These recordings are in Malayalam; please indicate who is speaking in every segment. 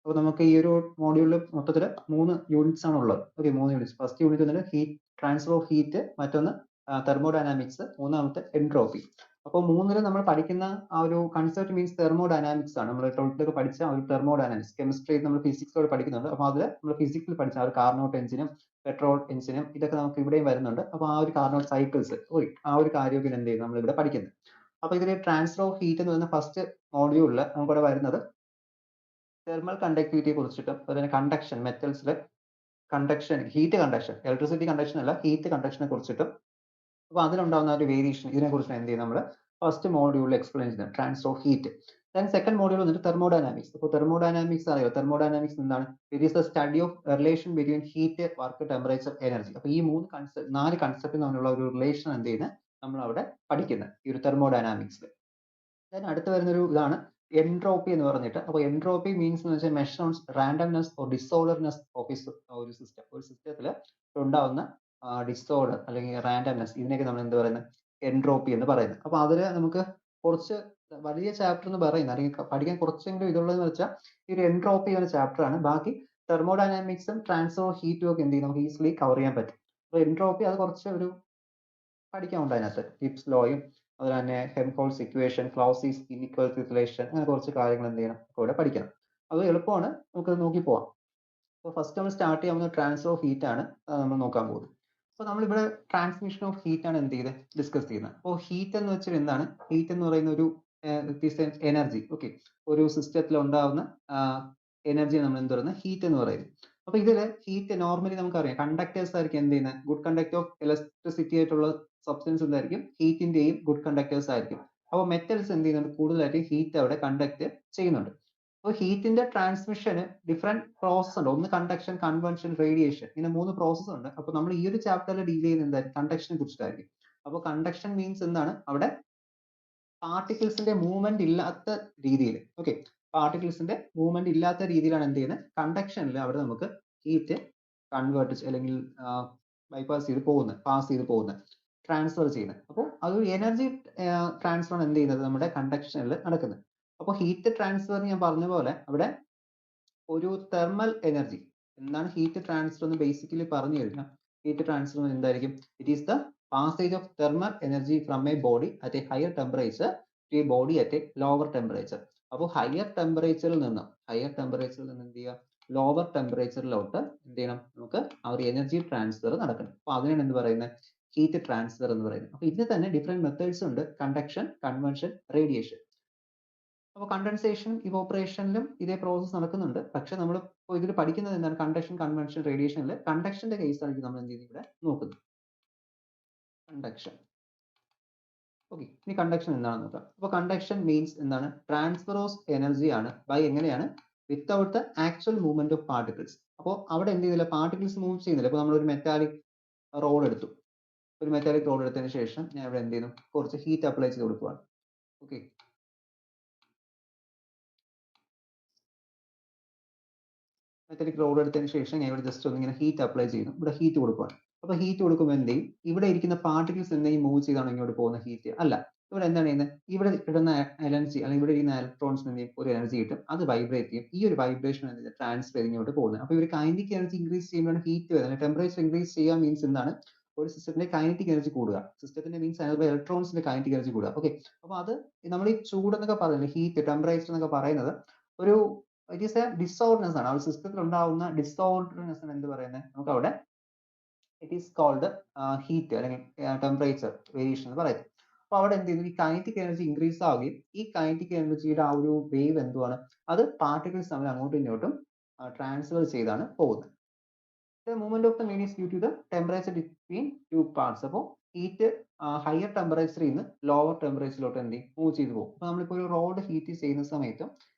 Speaker 1: അപ്പോൾ നമുക്ക് ഈ ഒരു മോഡ്യൂളിൽ മൊത്തത്തിൽ 3 യൂണിറ്റ്സ് ആണ് ഉള്ളത്. Okay, 3 units. ഫസ്റ്റ് യൂണിറ്റ് വന്നിട്ട് ഹീറ്റ് ട്രാൻസ്ഫർ ഓഫ് ഹീറ്റ്, മറ്റൊന്ന് തെർമോഡൈനാമിക്സ്, മൂന്നാമത്തെ എൻട്രോപ്പി. അപ്പോൾ മൂന്നിലും നമ്മൾ പഠിക്കുന്ന ആ ഒരു കൺസെപ്റ്റ് മീൻസ് തെർമോഡൈനാമിക്സ് ആണ്. നമ്മൾ 12th പഠിച്ച ആ ഒരു തെർമോഡൈനാമിക്സ്, കെമിസ്ട്രി നമ്മൾ ഫിസിക്സോട് പഠിക്കുന്നുണ്ട്. അപ്പോൾ അതിൽ നമ്മൾ ഫിസിക്സിൽ പഠിച്ച ആ ഒരു കാർനോട്ട് എഞ്ചിനും പെട്രോൾ എഞ്ചിനും ഇതൊക്കെ നമുക്ക് ഇവിടെയും വരുന്നുണ്ട്. അപ്പോൾ ആ ഒരു കാർനോട്ട് സൈക്കിൾസ്, ആ ഒരു കാര്യമൊക്കെ എന്ത് ചെയ്യും നമ്മൾ ഇവിടെ പഠിക്കുന്നത്. അപ്പോൾ ഇതിൽ ട്രാൻസ്ഫർ ഓഫ് ഹീറ്റ് എന്ന് പറയുന്ന ഫസ്റ്റ് മോഡ്യൂളിൽ നമുക്കിവിടെ വരുന്നത് തെർമൽ കണ്ടക്ടിവിറ്റിയെ കുറിച്ചിട്ടും അതുപോലെ കണ്ടക്ഷൻ, മെറ്റൽസിൽ conduction, heat conduction, electricity conduction അല്ല, ഹീറ്റ് കണ്ടക്ഷനെ കുറിച്ചിട്ടും അപ്പോൾ അതിലുണ്ടാകുന്ന ഒരു വേരിയേഷൻ, ഇതിനെ കുറിച്ച് എന്ത് ചെയ്യും നമ്മൾ ഫസ്റ്റ് മോഡ്യൂളിൽ എക്സ്പ്ലെയിൻ ചെയ്യുന്നത് transfer of heat. Then second module വന്നിട്ട് തെർമോഡൈനാമിക്സ്. അപ്പോൾ തെർമോഡൈനാമിക്സ് അറിയോ? തെർമോഡൈനാമിക്സ് എന്താണ്? It is the study of relation between heat, work, temperature, energy. അപ്പോൾ ഈ നാല് കൺസെപ്റ്റ് തമ്മിലുള്ള ഒരു റിലേഷൻ എന്ത് ചെയ്യുന്നത് നമ്മൾ അവിടെ പഠിക്കുന്നത് ഈ ഒരു തെർമോഡൈനാമിക്സിൽ. ദെൻ അടുത്ത് വരുന്നൊരു ഇതാണ് എൻട്രോപ്പി എന്ന് പറഞ്ഞിട്ട്. അപ്പോൾ എൻട്രോപ്പി മീൻസ് എന്ന് വെച്ചാൽ measure on randomness or disorderness of ഒരു സിസ്റ്റം. ഒരു സിസ്റ്റത്തിൽ ഉണ്ടാവുന്ന ഡിസോർഡർ അല്ലെങ്കിൽ റാൻഡംനെസ്, ഇതിനൊക്കെ നമ്മൾ എന്ത് പറയുന്നത്? എൻട്രോപ്പി എന്ന് പറയുന്നത്. അപ്പോൾ അതിൽ നമുക്ക് കുറച്ച് വലിയ ചാപ്റ്റർ എന്ന് പറയുന്നത്, അല്ലെങ്കിൽ പഠിക്കാൻ കുറച്ചെങ്കിലും ഇതുള്ളതെന്ന് വെച്ചാൽ ഈ ഒരു എൻട്രോപ്പി എന്ന ചാപ്റ്റർ ആണ്. ബാക്കി തെർമോഡൈനാമിക്സും ട്രാൻസ്ഫർ ഓഫ് ഹീറ്റും ഒക്കെ എന്ത് ചെയ്യും നമുക്ക് ഈസിലി കവർ ചെയ്യാൻ പറ്റും. അപ്പോൾ എൻട്രോപ്പി അത് കുറച്ച് ഒരു പഠിക്കാനുണ്ട് അതിനകത്ത്. ഗിബ്സ് ലോയും അതുപോലെ തന്നെ ഹെൽംഹോൾട്ട്സ് ഇക്വേഷൻ, ക്ലൗസിസ് ഇൻഇക്വാലിറ്റി റിലേഷൻ, അങ്ങനെ കുറച്ച് കാര്യങ്ങൾ എന്ത് ചെയ്യണം ഇവിടെ പഠിക്കണം. അത് എളുപ്പമാണ്, നമുക്ക് നോക്കി പോവാം. അപ്പോൾ ഫസ്റ്റ് നമ്മൾ സ്റ്റാർട്ട് ചെയ്യാവുന്ന ട്രാൻസ്ഫർ ഓഫ് ഹീറ്റ് ആണ് നമ്മൾ നോക്കാൻ പോകുന്നത്. അപ്പോൾ നമ്മളിവിടെ ട്രാൻസ്മിഷൻ ഓഫ് ഹീറ്റ് ആണ് എന്ത് ചെയ്ത് ഡിസ്കസ് ചെയ്യുന്നത്. അപ്പോൾ ഹീറ്റ് എന്ന് വെച്ചാൽ എന്താണ്? ഹീറ്റ് എന്ന് പറയുന്ന ഒരു എനർജി. ഓക്കെ, ഒരു സിസ്റ്റത്തിൽ ഉണ്ടാവുന്ന എനർജി നമ്മൾ എന്ത് പറയുന്നത്? ഹീറ്റ് എന്ന് പറയുന്നത്. അപ്പോൾ ഇതിൽ ഹീറ്റ് നോർമലി നമുക്കറിയാം കണ്ടക്ടേഴ്സ് ആയിരിക്കും എന്ത് ചെയ്യുന്നത്? ഗുഡ് കണ്ടക്ടർ ഓഫ് ഇലക്ട്രിസിറ്റി ആയിട്ടുള്ള സബ്സ്റ്റൻസ് എന്തായിരിക്കും? ഹീറ്റിന്റെയും ഗുഡ് കണ്ടക്ടേഴ്സ് ആയിരിക്കും. അപ്പോൾ മെറ്റൽസ് എന്ത് ചെയ്യുന്നുണ്ട്? കൂടുതലായിട്ട് ഹീറ്റ് അവിടെ കണ്ടക്ട് ചെയ്യുന്നുണ്ട്. അപ്പോൾ ഹീറ്റിന്റെ ട്രാൻസ്മിഷന് ഡിഫറെന്റ് പ്രോസസ് ഉണ്ട്. ഒന്ന് കണ്ടക്ഷൻ, കൺവെൻഷൻ, റേഡിയേഷൻ, ഇങ്ങനെ 3 പ്രോസസ് ഉണ്ട്. അപ്പോൾ നമ്മൾ ഈ ഒരു ചാപ്റ്ററിൽ ഡീൽ ചെയ്യുന്നത് എന്തായിരിക്കും? കണ്ടക്ഷനെ കുറിച്ചിട്ടായിരിക്കും. അപ്പോൾ കണ്ടക്ഷൻ മീൻസ് എന്താണ്? അവിടെ പാർട്ടിക്കിൾസിന്റെ മൂവ്മെന്റ് ഇല്ലാത്ത രീതിയിൽ, ഓക്കെ, പാർട്ടിക്കിൾസിന്റെ മൂവ്മെന്റ് ഇല്ലാത്ത രീതിയിലാണ് എന്ത് ചെയ്യുന്നത്? കണ്ടക്ഷനിൽ അവിടെ നമുക്ക് ഹീറ്റ് കൺവേർട്ട് അല്ലെങ്കിൽ പാസ് ചെയ്ത് പോകുന്നത്, ട്രാൻസ്ഫർ ചെയ്യുന്നത്. അപ്പോൾ അതൊരു എനർജി ട്രാൻസ്ഫർ എന്ത് ചെയ്യുന്നത് നമ്മുടെ കണ്ടക്ഷനിൽ നടക്കുന്നത്. അപ്പോൾ ഹീറ്റ് ട്രാൻസ്ഫർ ഞാൻ പറഞ്ഞ പോലെ അവിടെ ഒരു തെർമൽ എനർജി. എന്താണ് ഹീറ്റ് ട്രാൻസ്ഫർ എന്ന് ബേസിക്കലി പറഞ്ഞു കഴിഞ്ഞാൽ, ഹീറ്റ് ട്രാൻസ്ഫർ എന്തായിരിക്കും? It is the passage of thermal energy from a body at a higher temperature to a body at a lower temperature. അപ്പോൾ ഹയർ ടെമ്പറേച്ചറിൽ നിന്ന് എന്ത് ചെയ്യുക? ലോവർ ടെമ്പറേച്ചറിലോട്ട് എന്ത് ചെയ്യണം? നമുക്ക് ആ ഒരു എനർജി ട്രാൻസ്ഫർ നടക്കണം. അപ്പോൾ അതിനാണ് എന്ത് പറയുന്നത്? ഹീറ്റ് ട്രാൻസ്ഫർ എന്ന് പറയുന്നത്. അപ്പോൾ ഇതിന് തന്നെ ഡിഫറെന്റ് മെത്തേഡ്സ് ഉണ്ട്: കണ്ടക്ഷൻ, കൺവെൻഷൻ, റേഡിയേഷൻ. അപ്പോൾ കണ്ടൻസേഷനും ഇവോപ്പറേഷനിലും ഇതേ പ്രോസസ് നടക്കുന്നുണ്ട്. പക്ഷെ നമ്മൾ ഇതിൽ പഠിക്കുന്നത് എന്താണ്? കണ്ടക്ഷൻ, കൺവെൻഷൻ, റേഡിയേഷനിൽ കണ്ടക്ഷന്റെ കേസ് ആയിരിക്കും നമ്മൾ എന്ത് ചെയ്യുന്നത് ഇവിടെ നോക്കുന്നത്. കണ്ടക്ഷൻ. ഓക്കെ, ഇനി കണ്ടക്ഷൻ എന്താണെന്ന് നോക്കാം. അപ്പോൾ കണ്ടക്ഷൻ മീൻസ് എന്താണ്? ട്രാൻസ്ഫർ ഓഫ് എനർജി ആണ് ബൈ എങ്ങനെയാണ്? Without the actual movement of particles. അപ്പോൾ അവിടെ എന്ത് ചെയ്തില്ല? പാർട്ടിക്കിൾസ് മൂവ് ചെയ്യുന്നില്ല. അപ്പോൾ നമ്മൾ ഒരു മെറ്റാലിക് റോഡ് എടുത്തു. ഒരു മെറ്റാലിക് റോഡ് എടുത്തതിന് ശേഷം ഞാൻ ഇവിടെ എന്ത് ചെയ്യുന്നു? കുറച്ച് ഹീറ്റ് അപ്ലൈ ചെയ്ത് കൊടുക്കുകയാണ്. ഓക്കെ, മെറ്റാലിക് റോഡ് എടുത്തതിന് ശേഷം ഞാൻ ഇവിടെ ജസ്റ്റ് ഒന്ന് ഇങ്ങനെ ഹീറ്റ് അപ്ലൈ ചെയ്യുന്നു. ഇവിടെ ഹീറ്റ് കൊടുക്കുകയാണ്. അപ്പോൾ ഹീറ്റ് കൊടുക്കുമ്പോൾ എന്ത് ചെയ്യും? ഇവിടെ ഇരിക്കുന്ന പാർട്ടിക്കിൾസ് എന്തെങ്കിലും മൂവ് ചെയ്താണോ ഇങ്ങോട്ട് പോകുന്ന ഹീറ്റ്? അല്ല. ഇവിടെ എന്താണ് ചെയ്യുന്നത്? ഇവിടെ ഇടുന്ന എനർജി അല്ലെങ്കിൽ ഇവിടെ ഇരിക്കുന്ന ഇലക്ട്രോൺസിന് എന്ത് ചെയ്യും? ഒരു എനർജി കിട്ടും. അത് വൈബ്രേറ്റ് ചെയ്യും. ഈ ഒരു വൈബ്രേഷൻ എന്ത് ചെയ്യും? ട്രാൻസ്ഫർ ചെയ്ത് ഇങ്ങോട്ട് പോകുന്നത്. അപ്പോൾ ഇവർ കൈനറ്റിക് എനർജി ഇൻക്രീസ് ചെയ്യുമ്പോഴാണ് ഹീറ്റ് വരുന്നത്. ടെമ്പറേച്ചർ ഇൻക്രീസ് ചെയ്യുക മീൻസ് എന്താണ്? ഒരു സിസ്റ്റത്തിന്റെ കൈനറ്റിക് എനർജി കൂടുക. സിസ്റ്റത്തിന്റെ മീൻസ് അതിലുള്ള ഇലക്ട്രോൺസിന്റെ കൈനറ്റിക് എനർജി കൂടുക. ഓക്കെ, അപ്പോൾ അത് നമ്മൾ ഈ ചൂട് എന്നൊക്കെ പറയുന്നത്, ഹീറ്റ്, ടെമ്പറേച്ചർ എന്നൊക്കെ പറയുന്നത് ഒരു ഇറ്റ് ഈസ് എ ഡിസോർഡർനെസ് ആണ്. ആ ഒരു സിസ്റ്റത്തിൽ ഉണ്ടാവുന്ന ഡിസോർഡർനെസ് എന്ത് പറയുന്നത്? നമുക്ക് അവിടെ ഇറ്റ് ഈസ് കോൾഡ് ഹീറ്റ് അല്ലെങ്കിൽ ടെമ്പറേച്ചർ വേരിയേഷൻ എന്ന് പറയുന്നത്. അപ്പോൾ അവിടെ എന്ത് ചെയ്യുന്നു? ഈ കൈനറ്റിക് എനർജി ഇൻക്രീസ് ആവുകയും ഈ കൈനറ്റിക് എനർജിയുടെ ആ ഒരു വേവ് എന്തുവാണ്? അത് പാർട്ടിക്കിൾസ് തമ്മിൽ അങ്ങോട്ടും ഇങ്ങോട്ടും ട്രാൻസ്ഫർ ചെയ്താണ് പോകുന്നത്. The movement of the mean is due to the temperature between two parts. അപ്പോൾ ഹീറ്റ് ഹയർ ടെമ്പറേച്ചറിൽ നിന്ന് ലോവർ ടെമ്പറേച്ചറിലോട്ട് എന്ത് ചെയ്യും? മൂവ് ചെയ്ത് പോകും. അപ്പോൾ നമ്മളിപ്പോൾ ഒരു റോഡ് ഹീറ്റ് ചെയ്യുന്ന സമയത്ത്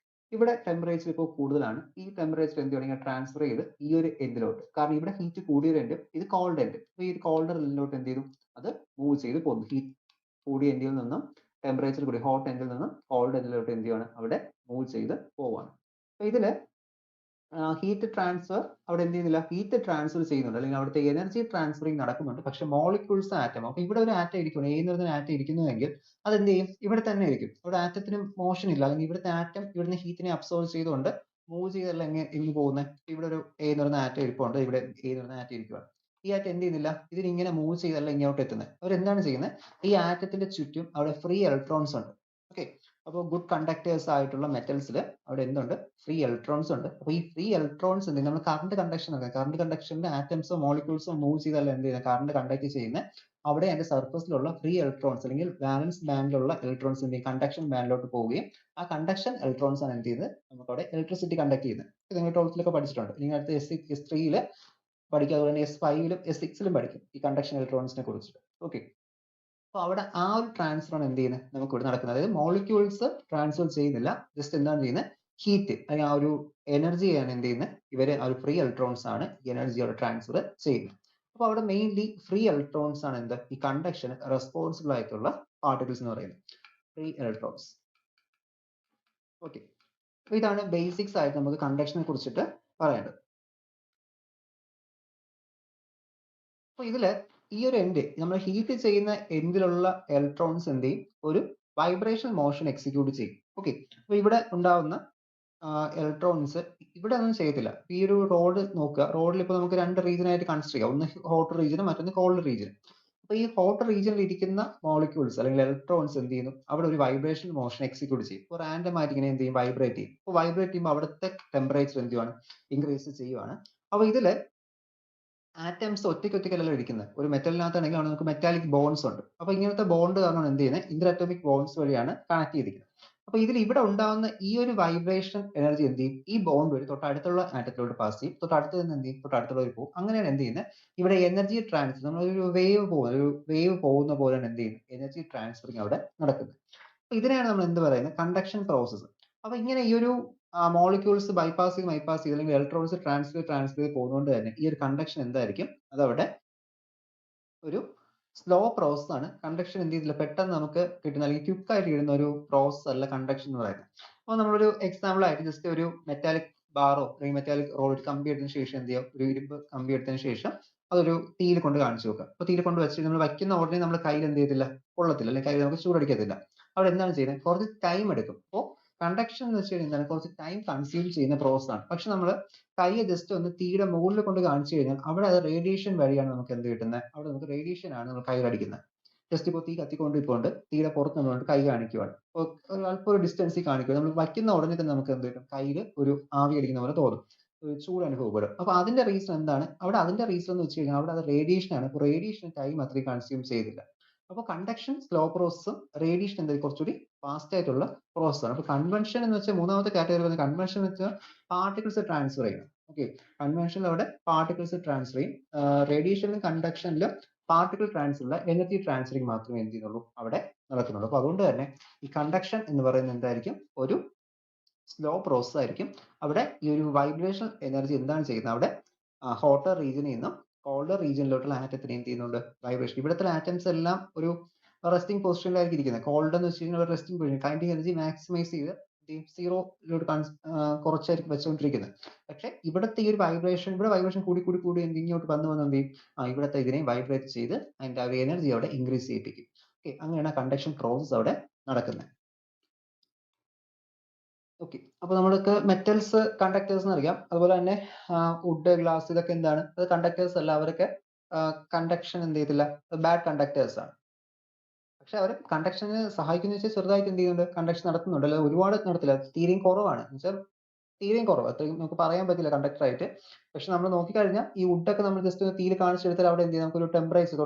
Speaker 1: ഇവിടെ ടെമ്പറേച്ചർ ഇപ്പോൾ കൂടുതലാണ്. ഈ ടെമ്പറേച്ചർ എന്ത് ചെയ്യണം? ട്രാൻസ്ഫർ ചെയ്ത് ഈ ഒരു എൻഡിലോട്ട്, കാരണം ഇവിടെ ഹീറ്റ് കൂടിയ ഒരു എൻഡ്, ഇത് കോൾഡ് എൻഡ്. അപ്പോൾ ഈ ഒരു കോൾഡർ എൻഡിലോട്ട് എന്ത് ചെയ്തു? അത് മൂവ് ചെയ്ത് പോകുന്നു. ഹീറ്റ് കൂടിയ എൻഡിൽ നിന്നും ടെമ്പറേച്ചർ കൂടി ഹോട്ട് എൻഡിൽ നിന്നും കോൾഡ് എൻഡിലോട്ട് എന്ത് ചെയ്യുകയാണ്? അവിടെ മൂവ് ചെയ്ത് പോവാണ്. അപ്പോൾ ഇതിൽ ഹീറ്റ് ട്രാൻസ്ഫർ അവിടെ എന്ത് ചെയ്യുന്നില്ല? ഹീറ്റ് ട്രാൻസ്ഫർ ചെയ്യുന്നുണ്ട്, അല്ലെങ്കിൽ അവിടുത്തെ എനർജി ട്രാൻസ്ഫറിങ് നടക്കുന്നുണ്ട്. പക്ഷെ മോളിക്യൂൾസ് ആറ്റം, അപ്പോൾ ഇവിടെ ഒരു ആറ്റം ഇരിക്കുന്നു, എന്ന് പറയുന്ന ആറ്റം ഇരിക്കുന്നുവെങ്കിൽ അത് എന്ത് ചെയ്യും? ഇവിടെ തന്നെ ഇരിക്കും. ഇവിടെ ആറ്റത്തിന് മോഷൻ ഇല്ല, അല്ലെങ്കിൽ ഇവിടുത്തെ ആറ്റം ഇവിടുന്ന് ഹീറ്റിനെ അബ്സോർബ് ചെയ്തുകൊണ്ട് മൂവ് ചെയ്തല്ല എങ്ങനെ പോകുന്നത്? ഇവിടെ ഒരു എ എന്ന് പറയുന്ന ആറ്റം ഇരിപ്പുണ്ട്, ഇവിടെ എ എന്ന് പറയുന്ന ആറ്റം ഇരിക്കുകയാണ്. ഈ ആറ്റം എന്ത് ചെയ്യുന്നില്ല, ഇതിനിങ്ങനെ മൂവ് ചെയ്തല്ല ഇങ്ങോട്ട് എത്തുന്നത്. അവരെന്താണ് ചെയ്യുന്നത്, ഈ ആറ്റത്തിന്റെ ചുറ്റും അവിടെ ഫ്രീ ഇലക്ട്രോൺസ് ഉണ്ട്. ഓക്കെ, അപ്പോൾ ഗുഡ് കണ്ടക്ടേഴ്സ് ആയിട്ടുള്ള മെറ്റൽസിൽ അവിടെ എന്തുണ്ട്, ഫ്രീ ഇലക്ട്രോൺസ് ഉണ്ട്. അപ്പോൾ ഈ ഫ്രീ ഇലക്ട്രോൺസ് എന്ത്, നമ്മൾ കറണ്ട് കണ്ടക്ഷൻ നോക്കാം, കറണ്ട് കണ്ടക്ഷനിൽ ആറ്റംസോ മോളിക്യൂൾസോ മൂവ് ചെയ്തല്ല എന്ത് ചെയ്യുന്നത്, കറണ്ട് കണ്ടക്ട് ചെയ്യുന്നത് അവിടെ അതിന്റെ സർഫസിലുള്ള ഫ്രീ ഇലക്ട്രോൺസ് അല്ലെങ്കിൽ ബാലൻസ് ബാൻഡിലുള്ള ഇലക്ട്രോൺസ് എന്ത് ചെയ്യും, കണ്ടക്ഷൻ ബാൻഡിലോട്ട് പോവുകയും ആ കണ്ടക്ഷൻ ഇലക്ട്രോൺസ് ആണ് എന്ത് ചെയ്യുന്നത്, നമുക്ക് അവിടെ ഇലക്ട്രിസിറ്റി കണ്ടക്ട് ചെയ്യുന്നത്. ഇത് നിങ്ങൾ 12th പഠിച്ചിട്ടുണ്ട്. നിങ്ങൾ അടുത്ത് S3 പഠിക്കുക, അതുപോലെ തന്നെ S5 S6 പഠിക്കും ഈ കണ്ടക്ഷൻ ഇലക്ട്രോൺസിനെ കുറിച്ചിട്ട്. ഓക്കെ, അപ്പോൾ അവിടെ ആ ഒരു ട്രാൻസ്ഫർ ആണ് എന്ത് ചെയ്യുന്നത്, നമുക്ക് ഇവിടെ നടക്കുന്നത്. അതായത് മോളിക്യൂൾസ് ട്രാൻസ്ഫർ ചെയ്യുന്നില്ല, ജസ്റ്റ് എന്താണ് ചെയ്യുന്നത്, ഹീറ്റ് അല്ലെങ്കിൽ ആ ഒരു എനർജിയാണ് എന്ത് ചെയ്യുന്നത്, ഇവര് ആ ഒരു ഫ്രീ ഇലക്ട്രോൺസ് ആണ് ഈ എനർജി അവിടെ ട്രാൻസ്ഫർ ചെയ്യുന്നത്. അപ്പോൾ അവിടെ മെയിൻലി ഫ്രീ ഇലക്ട്രോൺസ് ആണ് എന്ത്, ഈ കണ്ടക്ഷൻ റെസ്പോൺസിബിൾ ആയിട്ടുള്ള പാർട്ടിക്കിൾസ് എന്ന് പറയുന്നത്, ഫ്രീ ഇലക്ട്രോൺസ്. ഓക്കെ, ഇതാണ് ബേസിക്സ് ആയിട്ട് നമുക്ക് കണ്ടക്ഷനെ കുറിച്ചിട്ട് പറയേണ്ടത്. അപ്പൊ ഇതില് ഈ ഒരു എൻഡ്, നമ്മൾ ഹീറ്റ് ചെയ്യുന്ന എൻഡിലുള്ള ഇലക്ട്രോൺസ് എന്ത് ചെയ്യും, ഒരു വൈബ്രേഷൻ മോഷൻ എക്സിക്യൂട്ട് ചെയ്യും. ഓക്കെ, അപ്പൊ ഇവിടെ ഉണ്ടാവുന്ന ഇലക്ട്രോൺസ് ഇവിടെ ഒന്നും ചെയ്യത്തില്ല. ഈ ഒരു റോഡ് നോക്കുക, റോഡിൽ ഇപ്പോൾ നമുക്ക് രണ്ട് റീജിയൻ ആയിട്ട് കൺസിഡർ ചെയ്യാം, ഒന്ന് ഹോട്ട് റീജിയൻ, മറ്റൊന്ന് കോൾഡ് റീജിയൻ. അപ്പൊ ഈ ഹോട്ട് റീജിയനിൽ ഇരിക്കുന്ന മോളിക്യൂൾസ് അല്ലെങ്കിൽ ഇലക്ട്രോൺസ് എന്ത് ചെയ്യുന്നു, അവിടെ ഒരു വൈബ്രേഷൻ മോഷൻ എക്സിക്യൂട്ട് ചെയ്യും. ഇപ്പോൾ റാൻഡം ആയിട്ട് ഇങ്ങനെ എന്ത് ചെയ്യും, വൈബ്രേറ്റ് ചെയ്യും. അപ്പോൾ വൈബ്രേറ്റ് ചെയ്യുമ്പോൾ അവിടുത്തെ ടെമ്പറേച്ചർ എന്ത് ചെയ്യുവാണ്, ഇൻക്രീസ് ചെയ്യുവാണ്. അപ്പൊ ഇതില് ആറ്റംസ് ഒറ്റയ്ക്കല്ലല്ലോ ഇരിക്കുന്നത്. ഒരു മെറ്റലിനകത്താണെങ്കിൽ അവിടെ നമുക്ക് മെറ്റാലിക് ബോൺസ് ഉണ്ട്. അപ്പൊ ഇങ്ങനത്തെ ബോണ്ട് കാരണം എന്ത് ചെയ്യുന്നത്, ഇന്റർ അറ്റോമിക് ബോൺസ് വഴിയാണ് കണക്ട് ചെയ്തിരിക്കുന്നത്. അപ്പൊ ഇതിൽ ഇവിടെ ഉണ്ടാകുന്ന ഈ ഒരു വൈബ്രേഷൻ എനർജി എന്ത് ചെയ്യും, ഈ ബോണ്ട് വഴി തൊട്ടടുത്തുള്ള ആറ്റത്തിലോട്ട് പാസ് ചെയ്യും, തൊട്ടടുത്ത് നിന്ന് എന്ത് ചെയ്യും, തൊട്ടടുത്തുള്ളവർ പോകും. അങ്ങനെയാണ് എന്ത് ചെയ്യുന്നത്, ഇവിടെ എനർജി ട്രാൻസ്ഫർ, നമ്മളൊരു വേവ് പോകുന്ന പോലെയാണ് എന്ത് ചെയ്യുന്നത്, എനർജി ട്രാൻസ്ഫറിങ് അവിടെ നടക്കുന്നത്. അപ്പൊ ഇതിനെയാണ് നമ്മൾ എന്ത് പറയുന്നത്, കണ്ടക്ഷൻ പ്രോസസ്സ്. അപ്പൊ ഇങ്ങനെ ഈ ഒരു മോളിക്യൂൾസ് ബൈപ്പാസ് ചെയ്ത് അല്ലെങ്കിൽ ഇലക്ട്രോൺസ് ട്രാൻസ്ഫർ ചെയ്ത് പോകുന്നതുകൊണ്ട് തന്നെ ഈ ഒരു കണ്ടക്ഷൻ എന്തായിരിക്കും, അതവിടെ ഒരു സ്ലോ പ്രോസസ് ആണ്. കണ്ടക്ഷൻ എന്ത് ചെയ്തില്ല, പെട്ടെന്ന് നമുക്ക് കിട്ടുന്ന അല്ലെങ്കിൽ ക്വിക്ക് ആയിട്ട് കിട്ടുന്ന ഒരു പ്രോസസ് അല്ല കണ്ടക്ഷൻ എന്ന് പറയുന്നത്. അപ്പോൾ നമ്മളൊരു എക്സാമ്പിൾ ആയിട്ട് ജസ്റ്റ് ഒരു മെറ്റാലിക് ബാറോ അല്ലെങ്കിൽ മെറ്റാലിക് റോഡ് കമ്പി എടുത്തതിന് ശേഷം എന്ത് ചെയ്യാം, ഒരു ഇരുമ്പ് കമ്പി എടുത്തതിന് ശേഷം അതൊരു തീയിൽ കൊണ്ട് കാണിച്ചു നോക്കുക. അപ്പോൾ തീയിൽ കൊണ്ട് വെച്ചിട്ട് നമ്മൾ വയ്ക്കുന്ന ഉടനെ നമ്മുടെ കയ്യിൽ എന്ത് ചെയ്തില്ല, കൊള്ളത്തില്ല, അല്ലെങ്കിൽ കയ്യിൽ നമുക്ക് ചൂടടിക്കത്തില്ല. അവിടെ എന്താണ് ചെയ്യുന്നത്, കുറച്ച് ടൈം എടുക്കും. അപ്പോൾ കണ്ടക്ഷൻ എന്ന് വെച്ച് കഴിഞ്ഞാൽ കുറച്ച് ടൈം കൺസ്യൂം ചെയ്യുന്ന പ്രോസസ് ആണ്. പക്ഷെ നമ്മൾ കൈ ജസ്റ്റ് ഒന്ന് തീയുടെ മുകളിൽ കൊണ്ട് കാണിച്ചു കഴിഞ്ഞാൽ അവിടെ അത് റേഡിയേഷൻ വഴിയാണ് നമുക്ക് എന്ത് കിട്ടുന്നത്, അവിടെ നമുക്ക് റേഡിയേഷൻ ആണ് നമ്മൾ കയ്യിൽ അടിക്കുന്നത്. ജസ്റ്റ് ഇപ്പോൾ തീ കത്തിക്കൊണ്ടിരിപ്പുണ്ട്, തീയുടെ പുറത്ത് നിന്നുകൊണ്ട് കൈ കാണിക്കുവാണ്, അല്പം ഒരു ഡിസ്റ്റൻസിൽ കാണിക്കുക, നമ്മൾ വയ്ക്കുന്ന ഉടനെ തന്നെ നമുക്ക് എന്ത് കിട്ടും, കയ്യിൽ ഒരു ആവി അടിക്കുന്ന പോലെ തോന്നും, ഒരു ചൂട് അനുഭവപ്പെടും. അപ്പൊ അതിന്റെ റീസൺ എന്താണ്, അവിടെ അതിന്റെ റീസൺ എന്ന് വെച്ച് കഴിഞ്ഞാൽ അവിടെ അത് റേഡിയേഷൻ ആണ്. അപ്പോൾ റേഡിയേഷൻ ടൈം അത്രയും കൺസ്യൂം ചെയ്തില്ല. അപ്പോൾ കണ്ടക്ഷൻ സ്ലോ പ്രോസസ്സും റേഡിയേഷൻ എന്താ കുറച്ചുകൂടി ഫാസ്റ്റ് ആയിട്ടുള്ള പ്രോസസ് ആണ്. അപ്പൊ കൺവെൻഷൻ എന്ന് വെച്ചാൽ മൂന്നാമത്തെ കാറ്റഗറി വരുന്നത്, കൺവെൻഷൻ എന്ന് വെച്ചാൽ പാർട്ടിക്കിൾസ് ട്രാൻസ്ഫർ ചെയ്യണം. ഓക്കെ, കൺവെൻഷനിൽ അവിടെ പാർട്ടിക്കിൾസ് ട്രാൻസ്ഫർ ചെയ്യും. റേഡിയേഷനിലും കണ്ടക്ഷനിലും പാർട്ടിക്കിൾ ട്രാൻസ്ഫറില്ല, എനർജി ട്രാൻസ്ഫറിങ് മാത്രമേ എന്ത് ചെയ്യുന്നുള്ളൂ, അവിടെ നടക്കുന്നുള്ളൂ. അപ്പൊ അതുകൊണ്ട് തന്നെ ഈ കണ്ടക്ഷൻ എന്ന് പറയുന്നത് എന്തായിരിക്കും, ഒരു സ്ലോ പ്രോസസ് ആയിരിക്കും. അവിടെ ഈ ഒരു വൈബ്രേഷൻ എനർജി എന്താണ് ചെയ്യുന്നത്, അവിടെ ഹോട്ടർ റീജിയനിൽ നിന്നും കോൾഡർ റീജിയനിലോട്ടുള്ള ആറ്റത്തിന് എന്ത് ചെയ്യുന്നുണ്ട്, വൈബ്രേഷൻ. ഇവിടുത്തെ ആറ്റംസ് എല്ലാം ഒരു റെസ്റ്റിംഗ് പൊസിഷനിലായിരിക്കും ഇരിക്കുന്നത്. കോൾഡ് എന്ന് വെച്ച് കഴിഞ്ഞാൽ റെസ്റ്റിംഗ് പൊസിഷൻ, കൈൻഡിങ് എനർജി മാക്സിമൈസ് ചെയ്ത് സീറോയിലോട്ട് കുറച്ചായിരിക്കും വെച്ചുകൊണ്ടിരിക്കുന്നത്. പക്ഷെ ഇവിടുത്തെ ഈ ഒരു വൈബ്രേഷൻ, ഇവിടെ വൈബ്രേഷൻ കൂടി ഇങ്ങോട്ട് വന്ന് എന്ത് ചെയ്യും, ഇവിടുത്തെ ഇതിനെ വൈബ്രേറ്റ് ചെയ്ത് അതിന്റെ ആ ഒരു എനർജി അവിടെ ഇൻക്രീസ് ചെയ്യിപ്പിക്കും. ഓക്കെ, അങ്ങനെയാണ് കണ്ടക്ഷൻ പ്രോസസ് അവിടെ നടക്കുന്നത്. ഓക്കെ, അപ്പൊ നമ്മൾക്ക് മെറ്റൽസ് കണ്ടക്ടേഴ്സ് എന്ന് അറിയാം. അതുപോലെ തന്നെ വുഡ്, ഗ്ലാസ്, ഇതൊക്കെ എന്താണ്, അത് കണ്ടക്ടേഴ്സ് അല്ല. അവരൊക്കെ കണ്ടക്ഷൻ എന്ത് ചെയ്തില്ല, ബാഡ് കണ്ടക്ടേഴ്സ് ആണ്. പക്ഷെ അവർ കണ്ടക്ഷന് സഹായിക്കുന്ന വെച്ചാൽ ചെറുതായിട്ട് എന്ത് ചെയ്യുന്നുണ്ട്, കണ്ടക്ഷൻ നടത്തുന്നുണ്ട്, അല്ല ഒരുപാട് നടത്തില്ല, തീരെയും കുറവാണ്. എന്നുവെച്ചാൽ തീരെയും കുറവ്, അത്രയും നമുക്ക് പറയാൻ പറ്റില്ല കണ്ടക്ടർ ആയിട്ട്. പക്ഷെ നമ്മൾ നോക്കിക്കഴിഞ്ഞാൽ ഈ വുഡൊക്കെ നമ്മൾ ജസ്റ്റ് തീയിൽ കാണിച്ചെടുത്താൽ അവിടെ എന്ത് ചെയ്യും, നമുക്കൊരു ടെമ്പറേച്ചർ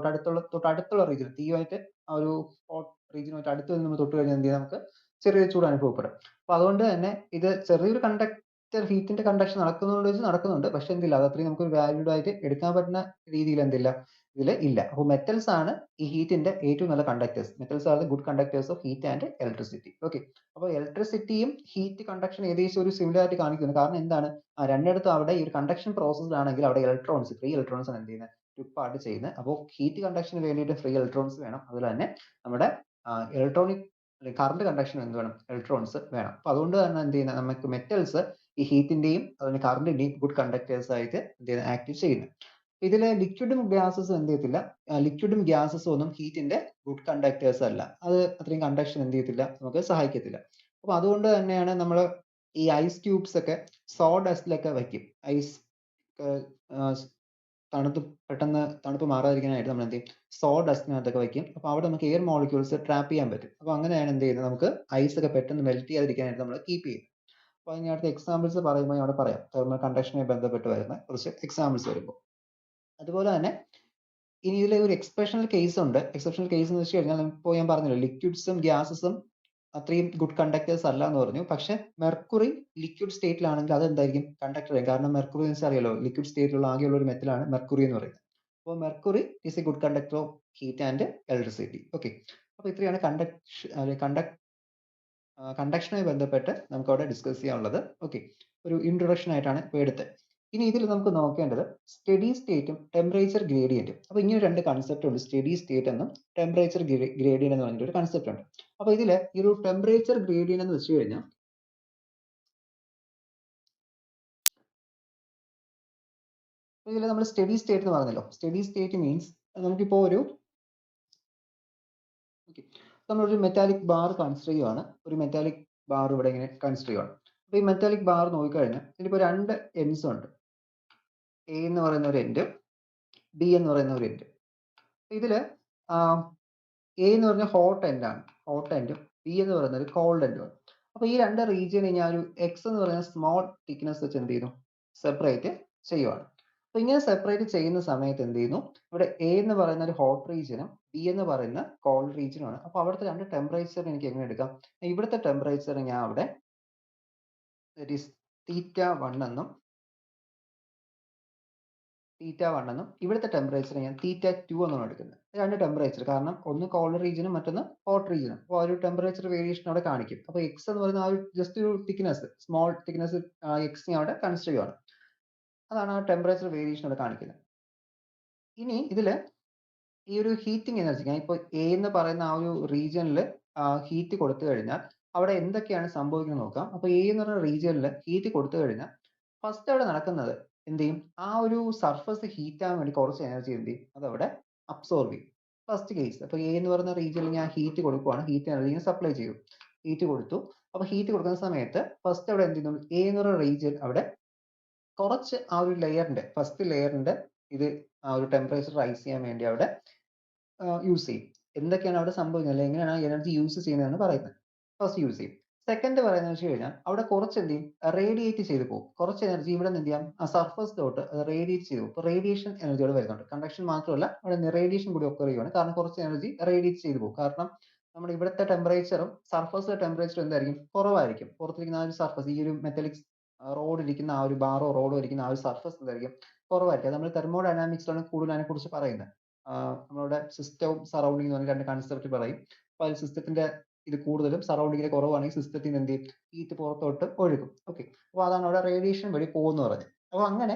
Speaker 1: തൊട്ടടുത്തുള്ള റീജിയൻ, തീയുമായിട്ട് ആ ഒരു ഹോട്ട് റീജിയനുമായിട്ട് അടുത്ത് നമ്മൾ തൊട്ട് കഴിഞ്ഞാൽ എന്ത് ചെയ്യും, നമുക്ക് ചെറിയൊരു ചൂട് അനുഭവപ്പെടും. അപ്പൊ അതുകൊണ്ട് തന്നെ ഇത് ചെറിയൊരു കണ്ടക്ടർ ഹീറ്റിന്റെ കണ്ടക്ഷൻ നടക്കുന്നുണ്ട്. പക്ഷെ എന്തില്ല, അത് അത്രയും നമുക്ക് വാല്യൂഡ് ആയിട്ട് എടുക്കാൻ പറ്റുന്ന രീതിയിൽ എന്തില്ല, ഇതിൽ ഇല്ല. അപ്പോൾ മെറ്റൽസ് ആണ് ഈ ഹീറ്റിന്റെ ഏറ്റവും നല്ല conductors. Metals are the good conductors of heat and electricity. Okay, അപ്പോൾ ഇലക്ട്രിസിറ്റിയും ഹീറ്റ് കണ്ടക്ഷൻ ഏകദേശം ഒരു സിമിലാരിറ്റി കാണിക്കുന്നു. കാരണം എന്താണ്, രണ്ടിടത്തും അവിടെ ഈ ഒരു കണ്ടക്ഷൻ പ്രോസസ് ആണെങ്കിൽ അവിടെ ഇലക്ട്രോൺസ്, ഫ്രീ ഇലക്ട്രോൺസ് ആണ് എന്ത് ചെയ്യുന്നത്, ട്രിപ്പായിട്ട് ചെയ്യുന്നത്. അപ്പോൾ ഹീറ്റ് കണ്ടക്ഷന് വേണ്ടിയിട്ട് ഫ്രീ ഇലക്ട്രോൺസ് വേണം. അതുപോലെ തന്നെ നമ്മുടെ ഇലക്ട്രോണിക് കറണ്ട് കണ്ടക്ഷൻ എന്ത് വേണം, ഇലക്ട്രോൺസ് വേണം. അപ്പൊ അതുകൊണ്ട് തന്നെ എന്ത് ചെയ്യുന്നത്, നമുക്ക് മെറ്റൽസ് ഈ ഹീറ്റിന്റെയും അതുപോലെ കറണ്ടിന്റെയും ഗുഡ് കണ്ടക്ടേഴ്സ് ആയിട്ട് എന്ത് ചെയ്യുന്നത്, ആക്ട് ചെയ്യുന്നത്. ഇതിലെ ലിക്വിഡും ഗ്യാസസും എന്ത് ചെയ്യത്തില്ല, ലിക്വിഡും ഗ്യാസസും ഒന്നും ഹീറ്റിന്റെ ഗുഡ് കണ്ടക്ടേഴ്സ് അല്ല. അത് അത്രയും കണ്ടക്ഷൻ എന്ത് ചെയ്യത്തില്ല, നമുക്ക് സഹായിക്കത്തില്ല. അപ്പൊ അതുകൊണ്ട് തന്നെയാണ് നമ്മൾ ഈ ഐസ് ക്യൂബ്സ് ഒക്കെ സോ ഡസ്റ്റിലൊക്കെ വയ്ക്കും. ഐസ് തണുത്ത് പെട്ടെന്ന് തണുപ്പ് മാറാതിരിക്കാനായിട്ട് നമ്മൾ എന്ത് ചെയ്യും, സോ ഡസ്റ്റിനകത്തൊക്കെ വയ്ക്കും. അപ്പോൾ അവിടെ നമുക്ക് എയർ മോളിക്യൂൾസ് ട്രാപ്പ് ചെയ്യാൻ പറ്റും. അപ്പോൾ അങ്ങനെയാണ് എന്ത് ചെയ്യുന്നത്, നമുക്ക് ഐസ് ഒക്കെ പെട്ടെന്ന് മെൽറ്റ് ചെയ്യാതിരിക്കാനായിട്ട് നമ്മൾ കീപ്പ് ചെയ്യും. അപ്പോൾ അതിനകത്ത് എക്സാമ്പിൾസ് പറയുമ്പോൾ ഞാൻ അവിടെ പറയാം, തെർമൽ കണ്ടക്ഷനുമായി ബന്ധപ്പെട്ട് വരുന്ന കുറച്ച് എക്സാമ്പിൾസ് വരുമ്പോൾ. അതുപോലെ തന്നെ ഇനി ഇതിലെ ഒരു എക്സെപ്ഷണൽ കേസ് ഉണ്ട്. എക്സെപ്ഷണൽ കേസ് എന്ന് വെച്ച് കഴിഞ്ഞാൽ ഇപ്പോൾ ഞാൻ പറഞ്ഞല്ലോ, ലിക്വിഡ്സും ഗ്യാസസും അത്രയും ഗുഡ് കണ്ടക്ടേഴ്സ് അല്ല എന്ന് പറഞ്ഞു. പക്ഷെ മെർക്കുറി ലിക്വിഡ് സ്റ്റേറ്റിലാണെങ്കിൽ അത് എന്തായിരിക്കും, കണ്ടക്ടർ ആയിരിക്കും. കാരണം മെർക്കുറി എന്ന് വെച്ചാൽ അറിയാലോ, ലിക്വിഡ് സ്റ്റേറ്റിലുള്ള ആകെയുള്ള ഒരു മെറ്റലാണ് മെർക്കുറി എന്ന് പറയുന്നത്. അപ്പോൾ mercury is A good conductor of heat and electricity. Okay, അപ്പോൾ ഇത്രയാണ് കണ്ടക്ഷനുമായി ബന്ധപ്പെട്ട് നമുക്ക് അവിടെ ഡിസ്കസ് ചെയ്യാനുള്ളത്. ഓക്കെ, ഒരു ഇൻട്രൊഡക്ഷൻ ആയിട്ടാണ് ഇപ്പോൾ എടുത്തത്. ഇനി ഇതിൽ നമുക്ക് നോക്കേണ്ടത് സ്റ്റഡി സ്റ്റേറ്റും ടെമ്പറേച്ചർ ഗ്രേഡിയന്റും. അപ്പോൾ ഇങ്ങനെ രണ്ട് കൺസെപ്റ്റ് ഉണ്ട്, സ്റ്റഡി സ്റ്റേറ്റ് എന്നും ടെമ്പറേച്ചർ ഗ്രേഡിയന്റ് എന്ന് പറഞ്ഞിട്ട് ഒരു കൺസെപ്റ്റ് ഉണ്ട്. അപ്പോൾ ഇതിൽ ഈ ഒരു ടെമ്പറേച്ചർ ഗ്രേഡിയന്റ് എന്ന് വെച്ച് കഴിഞ്ഞാൽ ഇതിൽ നമ്മൾ സ്റ്റഡി സ്റ്റേറ്റ് എന്ന് പറഞ്ഞല്ലോ. സ്റ്റഡി സ്റ്റേറ്റ് മീൻസ് നമുക്കിപ്പോൾ ഒരു നമ്മളൊരു മെറ്റാലിക് ബാർ കൺസിഡർ ചെയ്യുവാണ്. ഒരു മെറ്റാലിക് ബാർ ഇവിടെ ഇങ്ങനെ കൺസിഡർ ചെയ്യുവാണ്. അപ്പോൾ ഈ മെറ്റാലിക് ബാർ നോക്കിക്കഴിഞ്ഞാൽ ഇതിലിപ്പോൾ രണ്ട് എൻഡ്സ് ഉണ്ട്. എ എന്ന് പറയുന്ന ഒരു എൻഡ്, ബി എന്ന് പറയുന്ന ഒരു എൻഡ്. ഇതിൽ എ എന്ന് പറഞ്ഞ ഹോട്ട് എൻഡ് ആണ്, ഹോട്ട് എൻഡും ബി എന്ന് പറയുന്ന ഒരു കോൾഡ് എൻഡും ആണ്. അപ്പോൾ ഈ രണ്ട് റീജിയനെ ഞാൻ ഒരു എക്സ് എന്ന് പറയുന്ന സ്മോൾ തിക്നെസ് വെച്ച് എന്ത് ചെയ്യുന്നു, സെപ്പറേറ്റ് ചെയ്യുവാണ്. അപ്പൊ ഇങ്ങനെ സെപ്പറേറ്റ് ചെയ്യുന്ന സമയത്ത് എന്ത് ചെയ്യുന്നു, ഇവിടെ എ എന്ന് പറയുന്ന ഒരു ഹോട്ട് റീജിയനും ബി എന്ന് പറയുന്ന കോൾഡ് റീജിയനും ആണ്. അപ്പൊ അവിടുത്തെ രണ്ട് ടെമ്പറേച്ചർ എനിക്ക് എങ്ങനെ എടുക്കാം, ഇവിടുത്തെ ടെമ്പറേച്ചർ ഞാൻ അവിടെ θ1 എന്നും ഇവിടുത്തെ ടെമ്പറേച്ചർ ഞാൻ θ2 എന്നാണ് എടുക്കുന്നത്. രണ്ട് ടെമ്പറേച്ചർ, കാരണം ഒന്ന് കോൾഡ് റീജിയനും മറ്റൊന്ന് ഹോട്ട് റീജിയനും. അപ്പോൾ ആ ഒരു ടെമ്പറേച്ചർ വേരിയേഷൻ അവിടെ കാണിക്കും. അപ്പോൾ എക്സ് എന്ന് പറയുന്ന ആ ഒരു ജസ്റ്റ് ഒരു തിക്നെസ്, സ്മോൾ തിക്നെസ് എക്സ് അവിടെ കൺസിഡർ ചെയ്യുവാണ്. അതാണ് ആ ടെമ്പറേച്ചർ വേരിയേഷൻ അവിടെ കാണിക്കുന്നത്. ഇനി ഇതില് ഈ ഒരു ഹീറ്റിംഗ് എനർജി, ഞാൻ ഇപ്പോൾ എ എന്ന് പറയുന്ന ആ ഒരു റീജിയനിൽ ഹീറ്റ് കൊടുത്തു കഴിഞ്ഞാൽ അവിടെ എന്തൊക്കെയാണ് സംഭവിക്കുന്നത് നോക്കാം. അപ്പോൾ എ എന്ന് പറയുന്ന റീജിയനിൽ ഹീറ്റ് കൊടുത്തു കഴിഞ്ഞാൽ ഫസ്റ്റ് അവിടെ നടക്കുന്നത് എന്ത് ചെയ്യും, ആ ഒരു സർഫസ് ഹീറ്റ് ആവാൻ വേണ്ടി കുറച്ച് എനർജി എന്ത് ചെയ്യും, അതവിടെ അബ്സോർബ് ചെയ്യും. ഫസ്റ്റ് കേസ്, അപ്പോൾ എ എന്ന് പറയുന്ന റീജിയനിൽ ഞാൻ ഹീറ്റ് കൊടുക്കുവാണ്, ഹീറ്റ് എനർജി സപ്ലൈ ചെയ്തു, ഹീറ്റ് കൊടുത്തു. അപ്പോൾ ഹീറ്റ് കൊടുക്കുന്ന സമയത്ത് ഫസ്റ്റ് അവിടെ എന്ത് ചെയ്യുന്നു, എ എന്ന് പറയുന്ന റീജിയൻ അവിടെ കുറച്ച് ആ ഒരു ലെയറിന്റെ, ഫസ്റ്റ് ലെയറിന്റെ ഇത് ആ ഒരു ടെമ്പറേച്ചർ റൈസ് ചെയ്യാൻ വേണ്ടി അവിടെ യൂസ് ചെയ്യും. എന്തൊക്കെയാണ് അവിടെ സംഭവിക്കുന്നത്, അല്ലെങ്കിൽ എങ്ങനെയാണ് എനർജി യൂസ് ചെയ്യുന്നതെന്ന് പറയുന്നത്. ഫസ്റ്റ് യൂസ് ചെയ്യും. സെക്കൻഡ് പറയുന്നത് വെച്ച് കഴിഞ്ഞാൽ അവിടെ കുറച്ച് എന്ത് ചെയ്യും, റേഡിയേറ്റ് ചെയ്ത് പോകും. കുറച്ച് എനർജി ഇവിടെ നിന്ന് എന്ത് ചെയ്യാം, ആ സർഫസ് തൊട്ട് റേഡിയേറ്റ് ചെയ്തു പോകും. റേഡിയേഷൻ എനർജി അവിടെ വരുന്നുണ്ട്. കണ്ടക്ഷൻ മാത്രമല്ല, അവിടെ റേഡിയേഷൻ കൂടി ഒക്കർ ചെയ്യുകയാണ്. കാരണം കുറച്ച് എനർജി റേഡിയേറ്റ് ചെയ്ത് പോകും. കാരണം നമ്മുടെ ഇവിടുത്തെ ടെമ്പറേച്ചറും സർഫസിലെ ടെമ്പറേച്ചറും എന്തായിരിക്കും, കുറവായിരിക്കും. പുറത്തിരിക്കുന്ന ആ ഒരു സർഫസ്, ഈ ഒരു മെറ്റലിക് റോഡ് ഇരിക്കുന്ന ആ ഒരു ബാറോ റോഡോ ഇരിക്കുന്ന ആ ഒരു സർഫസ് എന്തായിരിക്കും, കുറവായിരിക്കും. നമ്മൾ തെർമോഡൈനാമിക്സിലാണ് കൂടുതൽ അതിനെക്കുറിച്ച് പറയുന്നത്. നമ്മളുടെ സിസ്റ്റവും സറൗണ്ടിങ് എന്ന് പറഞ്ഞ രണ്ട് കൺസെപ്റ്റ് പറയും. അപ്പോൾ അതിൽ സിസ്റ്റത്തിന്റെ ഇത് കൂടുതലും സറൗണ്ടിങ്ങിന് കുറവാണെങ്കിൽ സിസ്റ്റത്തിന് എന്ത് ചെയ്യും, ഹീറ്റ് പുറത്തോട്ട് ഒഴുകും. ഓക്കെ, അപ്പോൾ അതാണ് അവിടെ റേഡിയേഷൻ വഴി പോകുമെന്ന് പറഞ്ഞത്. അപ്പോൾ അങ്ങനെ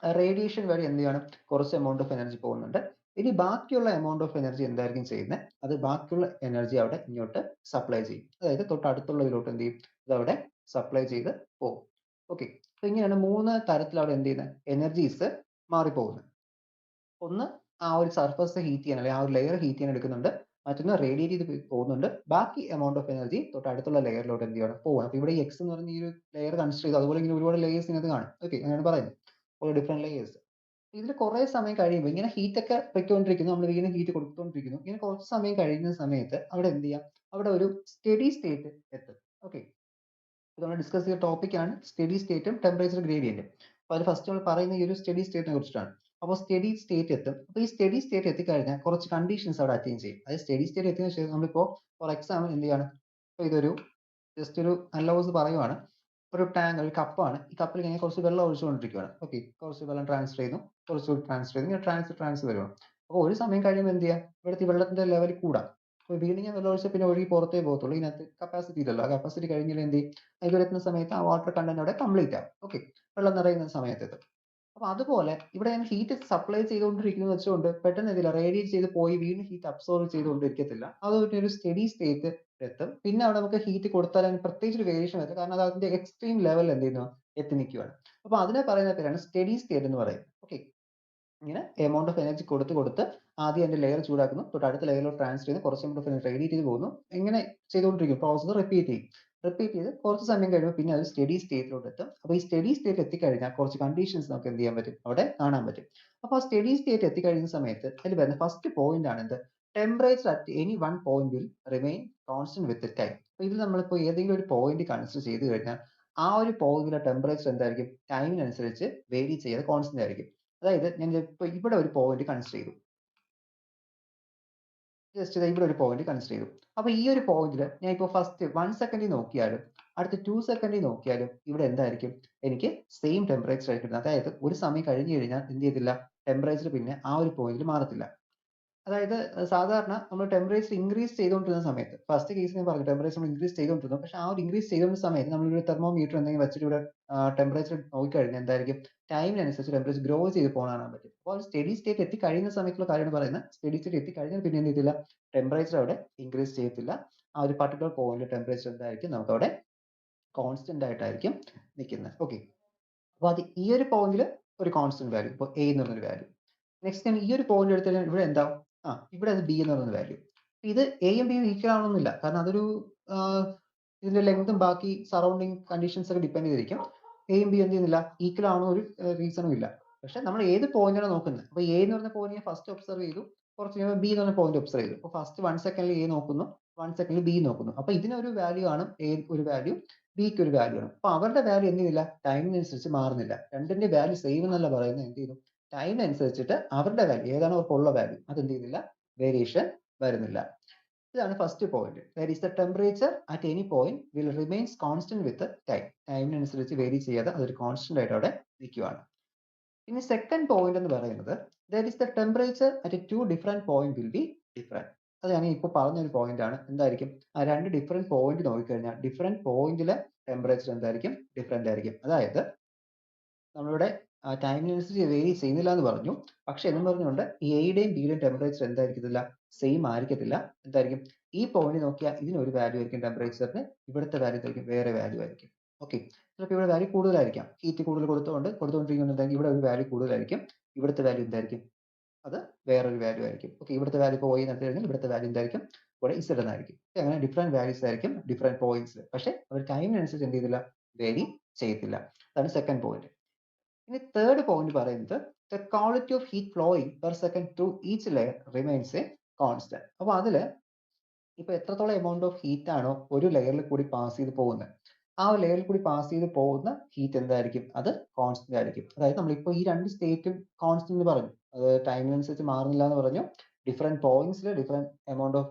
Speaker 1: റേഡിയേഷൻ വഴി എന്ത് ചെയ്യണം, കുറച്ച് എമൗണ്ട് ഓഫ് എനർജി പോകുന്നുണ്ട്. ഇനി ബാക്കിയുള്ള എമൗണ്ട് ഓഫ് എനർജി എന്തായിരിക്കും ചെയ്യുന്നത്, അത് ബാക്കിയുള്ള എനർജി അവിടെ ഇങ്ങോട്ട് സപ്ലൈ ചെയ്യും. അതായത് തൊട്ടടുത്തുള്ള ഇതിലോട്ട് എന്ത് ചെയ്യും, അത് അവിടെ സപ്ലൈ ചെയ്ത് പോകും. ഓക്കെ, അപ്പൊ ഇങ്ങനെയാണ് മൂന്ന് തരത്തിൽ അവിടെ എന്ത് ചെയ്യുന്നത്, എനർജീസ് മാറിപ്പോകുന്നത്. ഒന്ന് ആ ഒരു സർഫസ് ഹീറ്റ് ചെയ്യാൻ, അല്ലെങ്കിൽ ആ ഒരു ലെയർ ഹീറ്റ് ചെയ്യാൻ എടുക്കുന്നുണ്ട്. മറ്റൊന്ന് റേഡിയേറ്റ് ചെയ്ത് പോകുന്നുണ്ട്. ബാക്കി എമൗണ്ട് ഓഫ് എനർജി തൊട്ടടുത്തുള്ള ലെയറിലോട്ട് എന്ത് ചെയ്യണം, പോകണം. അപ്പൊ ഇവിടെ എക്സ് എന്ന് പറഞ്ഞ ഈ ഒരു ലെയർ കൺസിഡർ ചെയ്തു. അതുപോലെ ഇങ്ങനെ ഒരുപാട് ലെയേഴ്സ് ഇതിനകത്ത് കാണും. ഓക്കെ, അങ്ങനെയാണ് പറയുന്നത്, ഓരോ ഡിഫറെന്റ് ലെയേഴ്സ്. ഇതിൽ കുറെ സമയം കഴിയുമ്പോൾ ഇങ്ങനെ ഹീറ്റ് ഒക്കെ പൊയ്ക്കൊണ്ടിരിക്കുന്നു, നമ്മൾ വീണ്ടും ഹീറ്റ് കൊടുത്തുകൊണ്ടിരിക്കുന്നു. ഇങ്ങനെ കുറച്ച് സമയം കഴിയുന്ന സമയത്ത് അവിടെ എന്ത് ചെയ്യാം, അവിടെ ഒരു സ്റ്റഡി സ്റ്റേറ്റ് എത്തും. ഓക്കെ, നമ്മൾ ഡിസ്കസ് ചെയ്ത ടോപ്പിക്കാണ് സ്റ്റഡി സ്റ്റേറ്റും ടെമ്പറേച്ചർ ഗ്രേഡിയന്റും. അപ്പോൾ അതിൽ ഫസ്റ്റ് നമ്മൾ പറയുന്ന ഈ ഒരു സ്റ്റഡി സ്റ്റേറ്റിനെ കുറിച്ചിട്ടാണ്. അപ്പോൾ സ്റ്റഡി സ്റ്റേറ്റ് എത്തും. അപ്പോൾ ഈ സ്റ്റഡി സ്റ്റേറ്റ് എത്തിക്കഴിഞ്ഞാൽ കുറച്ച് കണ്ടീഷൻസ് അവിടെ അറ്റൈൻ ചെയ്യും. അതായത് സ്റ്റഡി സ്റ്റേറ്റ് എത്തിയതിനു ശേഷം നമ്മളിപ്പോൾ ഫോർ എക്സാമ്പിൾ എന്ത് ചെയ്യാണ്, ഇപ്പോൾ ഇതൊരു ജസ്റ്റ് ഒരു അനലോഗ്സ് പറയുവാണ്. ഒരു ടാങ്ക്, ഒരു കപ്പാണ്. ഈ കപ്പിൽ ഇങ്ങനെ കുറച്ച് വെള്ളം ഒഴിച്ചുകൊണ്ടിരിക്കുകയാണ്. ഓക്കെ, കുറച്ച് വെള്ളം ട്രാൻസ്ഫർ ചെയ്യുന്നു, കുറച്ച് ട്രാൻസ്ഫർ ചെയ്തു, ഇങ്ങനെ ട്രാൻസ്ഫർ വരുവാണ്. അപ്പോൾ ഒരു സമയം കഴിയുമ്പോൾ എന്ത് ചെയ്യാം, ഇവിടുത്തെ വെള്ളത്തിന്റെ ലെവൽ കൂടാം. അപ്പോൾ വീണ്ടും ഞാൻ വെള്ളം ഒഴിച്ചാൽ പിന്നെ ഒഴുകി പുറത്തേ പോകത്തുള്ളൂ. ഇതിനകത്ത് കപ്പാസിറ്റി ഇല്ലല്ലോ. ആ കപ്പാസിറ്റി കഴിഞ്ഞാൽ എന്ത് ചെയ്യും, അതിൽ എത്തുന്ന സമയത്ത് ആ വാട്ടർ കണ്ടന്റ് അവിടെ കംപ്ലീറ്റ് ആവും. ഓക്കെ, വെള്ളം നിറയുന്ന സമയത്ത്. അപ്പൊ അതുപോലെ ഇവിടെ ഞാൻ ഹീറ്റ് സപ്ലൈ ചെയ്തുകൊണ്ടിരിക്കുന്നത് വെച്ചുകൊണ്ട് പെട്ടെന്ന് ഇതില്ല റേഡിയേറ്റ് ചെയ്ത് പോയി വീണ്ടും ഹീറ്റ് അബ്സോർവ് ചെയ്തുകൊണ്ടിരിക്കത്തില്ല. അത് ഒരു സ്റ്റഡി സ്റ്റേറ്റ് എത്തും. പിന്നെ അവിടെ നമുക്ക് ഹീറ്റ് കൊടുത്താൽ അതിന് പ്രത്യേകിച്ച് ഒരു വേരിയേഷൻ വരും. കാരണം അത് അതിന്റെ എക്സ്ട്രീം ലെവൽ എന്ത് ചെയ്യുന്നു, എത്തി നിൽക്കുകയാണ്. അപ്പൊ അതിനെ പറയുന്ന പേരാണ് സ്റ്റഡി സ്റ്റേറ്റ് എന്ന് പറയുന്നത്. ഓക്കെ, ഇങ്ങനെ എമൗണ്ട് ഓഫ് എനർജി കൊടുത്ത് ആദ്യം അതിന്റെ ലെയർ ചൂടാക്കുന്നു, തൊട്ട് അടുത്ത ലെയറിലോട്ട് ട്രാൻസ്ഫർ ചെയ്യുന്നു, കുറച്ച് എമൗണ്ട് ഓഫ് എനർജി റേഡിയേറ്റ് ചെയ്ത് പോകുന്നു. ഇങ്ങനെ ചെയ്തുകൊണ്ടിരിക്കും, പ്രോസസ് റിപ്പീറ്റ് ചെയ്യും. റിപ്പീറ്റ് ചെയ്ത് കുറച്ച് സമയം കഴിയുമ്പോൾ പിന്നെ അത് സ്റ്റഡി സ്റ്റേറ്റിലോട്ട് എത്തും. അപ്പോൾ ഈ സ്റ്റഡി സ്റ്റേറ്റ് എത്തിക്കഴിഞ്ഞാൽ കുറച്ച് കണ്ടീഷൻസ് നമുക്ക് എന്ത് ചെയ്യാൻ പറ്റും, അവിടെ കാണാൻ പറ്റും. അപ്പോൾ സ്റ്റഡി സ്റ്റേറ്റ് എത്തിക്കഴിയുന്ന സമയത്ത് അതിൽ വരുന്ന ഫസ്റ്റ് പോയിന്റ് ആണ് എന്ത്, temperature at any one point will remain constant with time. അപ്പോൾ ഇതിൽ നമ്മളിപ്പോൾ ഏതെങ്കിലും ഒരു പോയിന്റ് കൺസിഡർ ചെയ്ത് കഴിഞ്ഞാൽ ആ ഒരു പോയിന്റിലെ ടെമ്പറേച്ചർ എന്തായിരിക്കും, ടൈമിനനുസരിച്ച് വേരി ചെയ്യാതെ കോൺസ്റ്റന്റ് ആയിരിക്കും. അതായത് ഞാൻ ഇപ്പോൾ ഇവിടെ ഒരു പോയിന്റ് കൺസിഡർ ചെയ്തു, ജസ്റ്റ് ഇവിടെ ഒരു പോയിന്റ് കൺസിഡർ ചെയ്തു. അപ്പോൾ ഈ ഒരു പോയിന്റിൽ ഞാൻ ഇപ്പോൾ ഫസ്റ്റ് 1 സെക്കൻഡിൽ നോക്കിയാലും അടുത്ത 2 സെക്കൻഡിൽ നോക്കിയാലും ഇവിടെ എന്തായിരിക്കും, എനിക്ക് സെയിം ടെമ്പറേച്ചർ ആയിരിക്കും. അതായത് ഒരു സമയം കഴിഞ്ഞ് കഴിഞ്ഞാൽ എന്ത് ചെയ്തില്ല, ടെമ്പറേച്ചർ പിന്നെ ആ ഒരു പോയിന്റിൽ മാറത്തില്ല. അതായത് സാധാരണ നമ്മൾ ടെമ്പറേച്ചർ ഇൻക്രീസ് ചെയ്തുകൊണ്ടിരുന്ന സമയത്ത്, ഫസ്റ്റ് കേസ് ഞാൻ പറഞ്ഞു ടെമ്പറേച്ചർ ഇൻക്രീസ് ചെയ്തുകൊണ്ടിരുന്നു, പക്ഷെ ആ ഒരു ഇൻക്രീസ് ചെയ്തുകൊണ്ടിരുന്ന സമയത്ത് നമ്മളൊരു തെർമോമീറ്റർ എന്തെങ്കിലും വെച്ചിട്ട് ഇവിടെ ടെമ്പറേച്ചർ നോക്കിക്കഴിഞ്ഞാൽ എന്തായിരിക്കും, ടൈമിനനുസരിച്ച് ടെമ്പറേച്ചർ ഗ്രോ ചെയ്ത് പോകാൻ കാണാൻ പറ്റും. അപ്പോൾ സ്റ്റഡി സ്റ്റേറ്റ് എത്തിക്കഴിയുന്ന സമയത്തുള്ള കാര്യമാണ് പറയുന്നത്. സ്റ്റഡി സ്റ്റേറ്റ് എത്തിക്കഴിഞ്ഞാൽ പിന്നെ എന്ത് ചെയ്തില്ല, ടെമ്പറേച്ചർ അവിടെ ഇൻക്രീസ് ചെയ്യത്തില്ല. ആ ഒരു പർട്ടിക്കുലർ പോയിന്റ് ടെമ്പറേച്ചർ എന്തായിരിക്കും, നമുക്ക് അവിടെ കോൺസ്റ്റന്റ് ആയിട്ടായിരിക്കും നിൽക്കുന്നത്. ഓക്കെ, അപ്പോൾ അത് ഈ ഒരു പോയിന്റിൽ ഒരു കോൺസ്റ്റന്റ് വാല്യൂ, ഇപ്പോൾ എ എന്ന് പറഞ്ഞൊരു വാല്യൂ. നെക്സ്റ്റ് ഞാൻ ഈ ഒരു പോയിന്റ് എടുത്തു കഴിഞ്ഞാൽ ഇവിടെ എന്താ, ഇവിടെ അത് ബി എന്ന് പറയുന്ന വാല്യൂ. ഇത് എയും ബിയും ഈക്വൽ ആവണമെന്നില്ല, കാരണം അതൊരു ഇതിന്റെ ലെങ്തും ബാക്കി സറൗണ്ടിങ് കണ്ടീഷൻസ് ഒക്കെ ഡിപ്പെൻഡ് ചെയ്തിരിക്കും. എയും ബി എന്ത് ചെയ്യുന്നില്ല, ഈക്വൽ ആവണ ഒരു റീസണും ഇല്ല. പക്ഷെ നമ്മൾ ഏത് പോയിന്റാണ് നോക്കുന്നത്, അപ്പോൾ എ എന്ന് പറഞ്ഞ പോയിന്റ് ഞാൻ ഫസ്റ്റ് ഒബ്സർവ് ചെയ്തു, കുറച്ച് കഴിയുമ്പോൾ ബി എന്ന് പറഞ്ഞ പോയിന്റ് ഒബ്സർവ് ചെയ്തു. അപ്പോൾ ഫസ്റ്റ് 1 സെക്കൻഡിൽ എ നോക്കുന്നു, 1 സെക്കൻഡിൽ ബി നോക്കുന്നു. അപ്പോൾ ഇതിനൊരു വാല്യൂ ആണ്, എ ഒരു വാല്യൂ, ബിക്ക് ഒരു വാല്യൂ ആണ്. അപ്പോൾ അവരുടെ വാല്യൂ എന്ത് ചെയ്യില്ല, ടൈമിനനുസരിച്ച് മാറുന്നില്ല. രണ്ടിന്റെ വാല്യൂ സെയിം എന്നല്ല പറയുന്നത്, എന്ത് ചെയ്തു, ടൈമിനനുസരിച്ചിട്ട് അവരുടെ വാല്യൂ ഏതാണോ അവർക്കുള്ള വാല്യൂ അത് എന്ത് ചെയ്യുന്നില്ല, വേരിയേഷൻ വരുന്നില്ല. ഇതാണ് first point. That is the temperature at any point will remains constant with time. ടൈമിനനുസരിച്ച് വേരി ചെയ്യാതെ അതൊരു കോൺസ്റ്റന്റ് ആയിട്ട് അവിടെ നിൽക്കുകയാണ്. ഇനി സെക്കൻഡ് പോയിന്റ് എന്ന് പറയുന്നത് that is the temperature at two different point will be different. അത് ഞാൻ ഇപ്പോൾ പറഞ്ഞൊരു പോയിന്റ് ആണ്. എന്തായിരിക്കും, ആ രണ്ട് ഡിഫറെന്റ് പോയിന്റ് നോക്കിക്കഴിഞ്ഞാൽ ഡിഫറെന്റ് പോയിന്റിലെ ടെമ്പറേച്ചർ എന്തായിരിക്കും, ഡിഫറെന്റ് ആയിരിക്കും. അതായത് നമ്മളിവിടെ ടൈമിനനുസരിച്ച് വേരി ചെയ്യുന്നില്ല എന്ന് പറഞ്ഞു, പക്ഷെ എന്നും പറഞ്ഞുകൊണ്ട് എയുടെയും ബിയുടെയും ടെമ്പറേച്ചർ എന്തായിരിക്കത്തില്ല, സെയിം ആയിരിക്കത്തില്ല. എന്തായിരിക്കും, ഈ പോയിന്റ് നോക്കിയാൽ ഇതിനൊരു വാല്യൂ ആയിരിക്കും ടെമ്പറേച്ചറിന്, ഇവിടുത്തെ വാല്യൂ ആയിരിക്കും വേറെ വാല്യൂ ആയിരിക്കും. ഓക്കെ, ചിലപ്പോൾ ഇവിടെ വാല്യൂ കൂടുതലായിരിക്കാം, ഹീറ്റ് കൂടുതൽ കൊടുത്തുകൊണ്ടിരിക്കുന്നുണ്ടെങ്കിൽ ഇവിടെ ഒരു വാല്യൂ കൂടുതലായിരിക്കും, ഇവിടുത്തെ വാല്യൂ എന്തായിരിക്കും, അത് വേറൊരു വാല്യൂ ആയിരിക്കും. ഓക്കെ, ഇവിടുത്തെ വാല്യൂ ഇപ്പോൾ എടുത്തു കഴിഞ്ഞാൽ ഇവിടുത്തെ വാല്യൂ എന്തായിരിക്കും, ഇവിടെ ഇസഡ് എന്നായിരിക്കും. അങ്ങനെ ഡിഫറെന്റ് വാല്യൂസ് ആയിരിക്കും ഡിഫറെന്റ് പോയിന്റ്സ്. പക്ഷെ അവർ ടൈമിനനുസരിച്ച് എന്ത് ചെയ്തില്ല, വേരി ചെയ്യത്തില്ല. അതാണ് സെക്കൻഡ് പോയിന്റ്. ഇനി തേർഡ് പോയിന്റ് പറയുന്നത് the quality of heat flowing per second through each layer remains A constant. അപ്പോൾ അതിൽ ഇപ്പൊ എത്രത്തോളം എമൗണ്ട് ഓഫ് ഹീറ്റ് ആണോ ഒരു ലെയറിൽ കൂടി പാസ് ചെയ്ത് പോകുന്നത്, ആ ഒരു ലെയറിൽ കൂടി പാസ് ചെയ്ത് പോകുന്ന ഹീറ്റ് എന്തായിരിക്കും, അത് കോൺസ്റ്റന്റ് ആയിരിക്കും. അതായത് നമ്മളിപ്പോൾ ഈ രണ്ട് സ്റ്റേറ്റും കോൺസ്റ്റന്റ് എന്ന് പറഞ്ഞു, അത് ടൈമിനനുസരിച്ച് മാറുന്നില്ല എന്ന് പറഞ്ഞു, ഡിഫറെന്റ് പോയിന്റ്സിൽ ഡിഫറെന്റ് എമൗണ്ട് ഓഫ്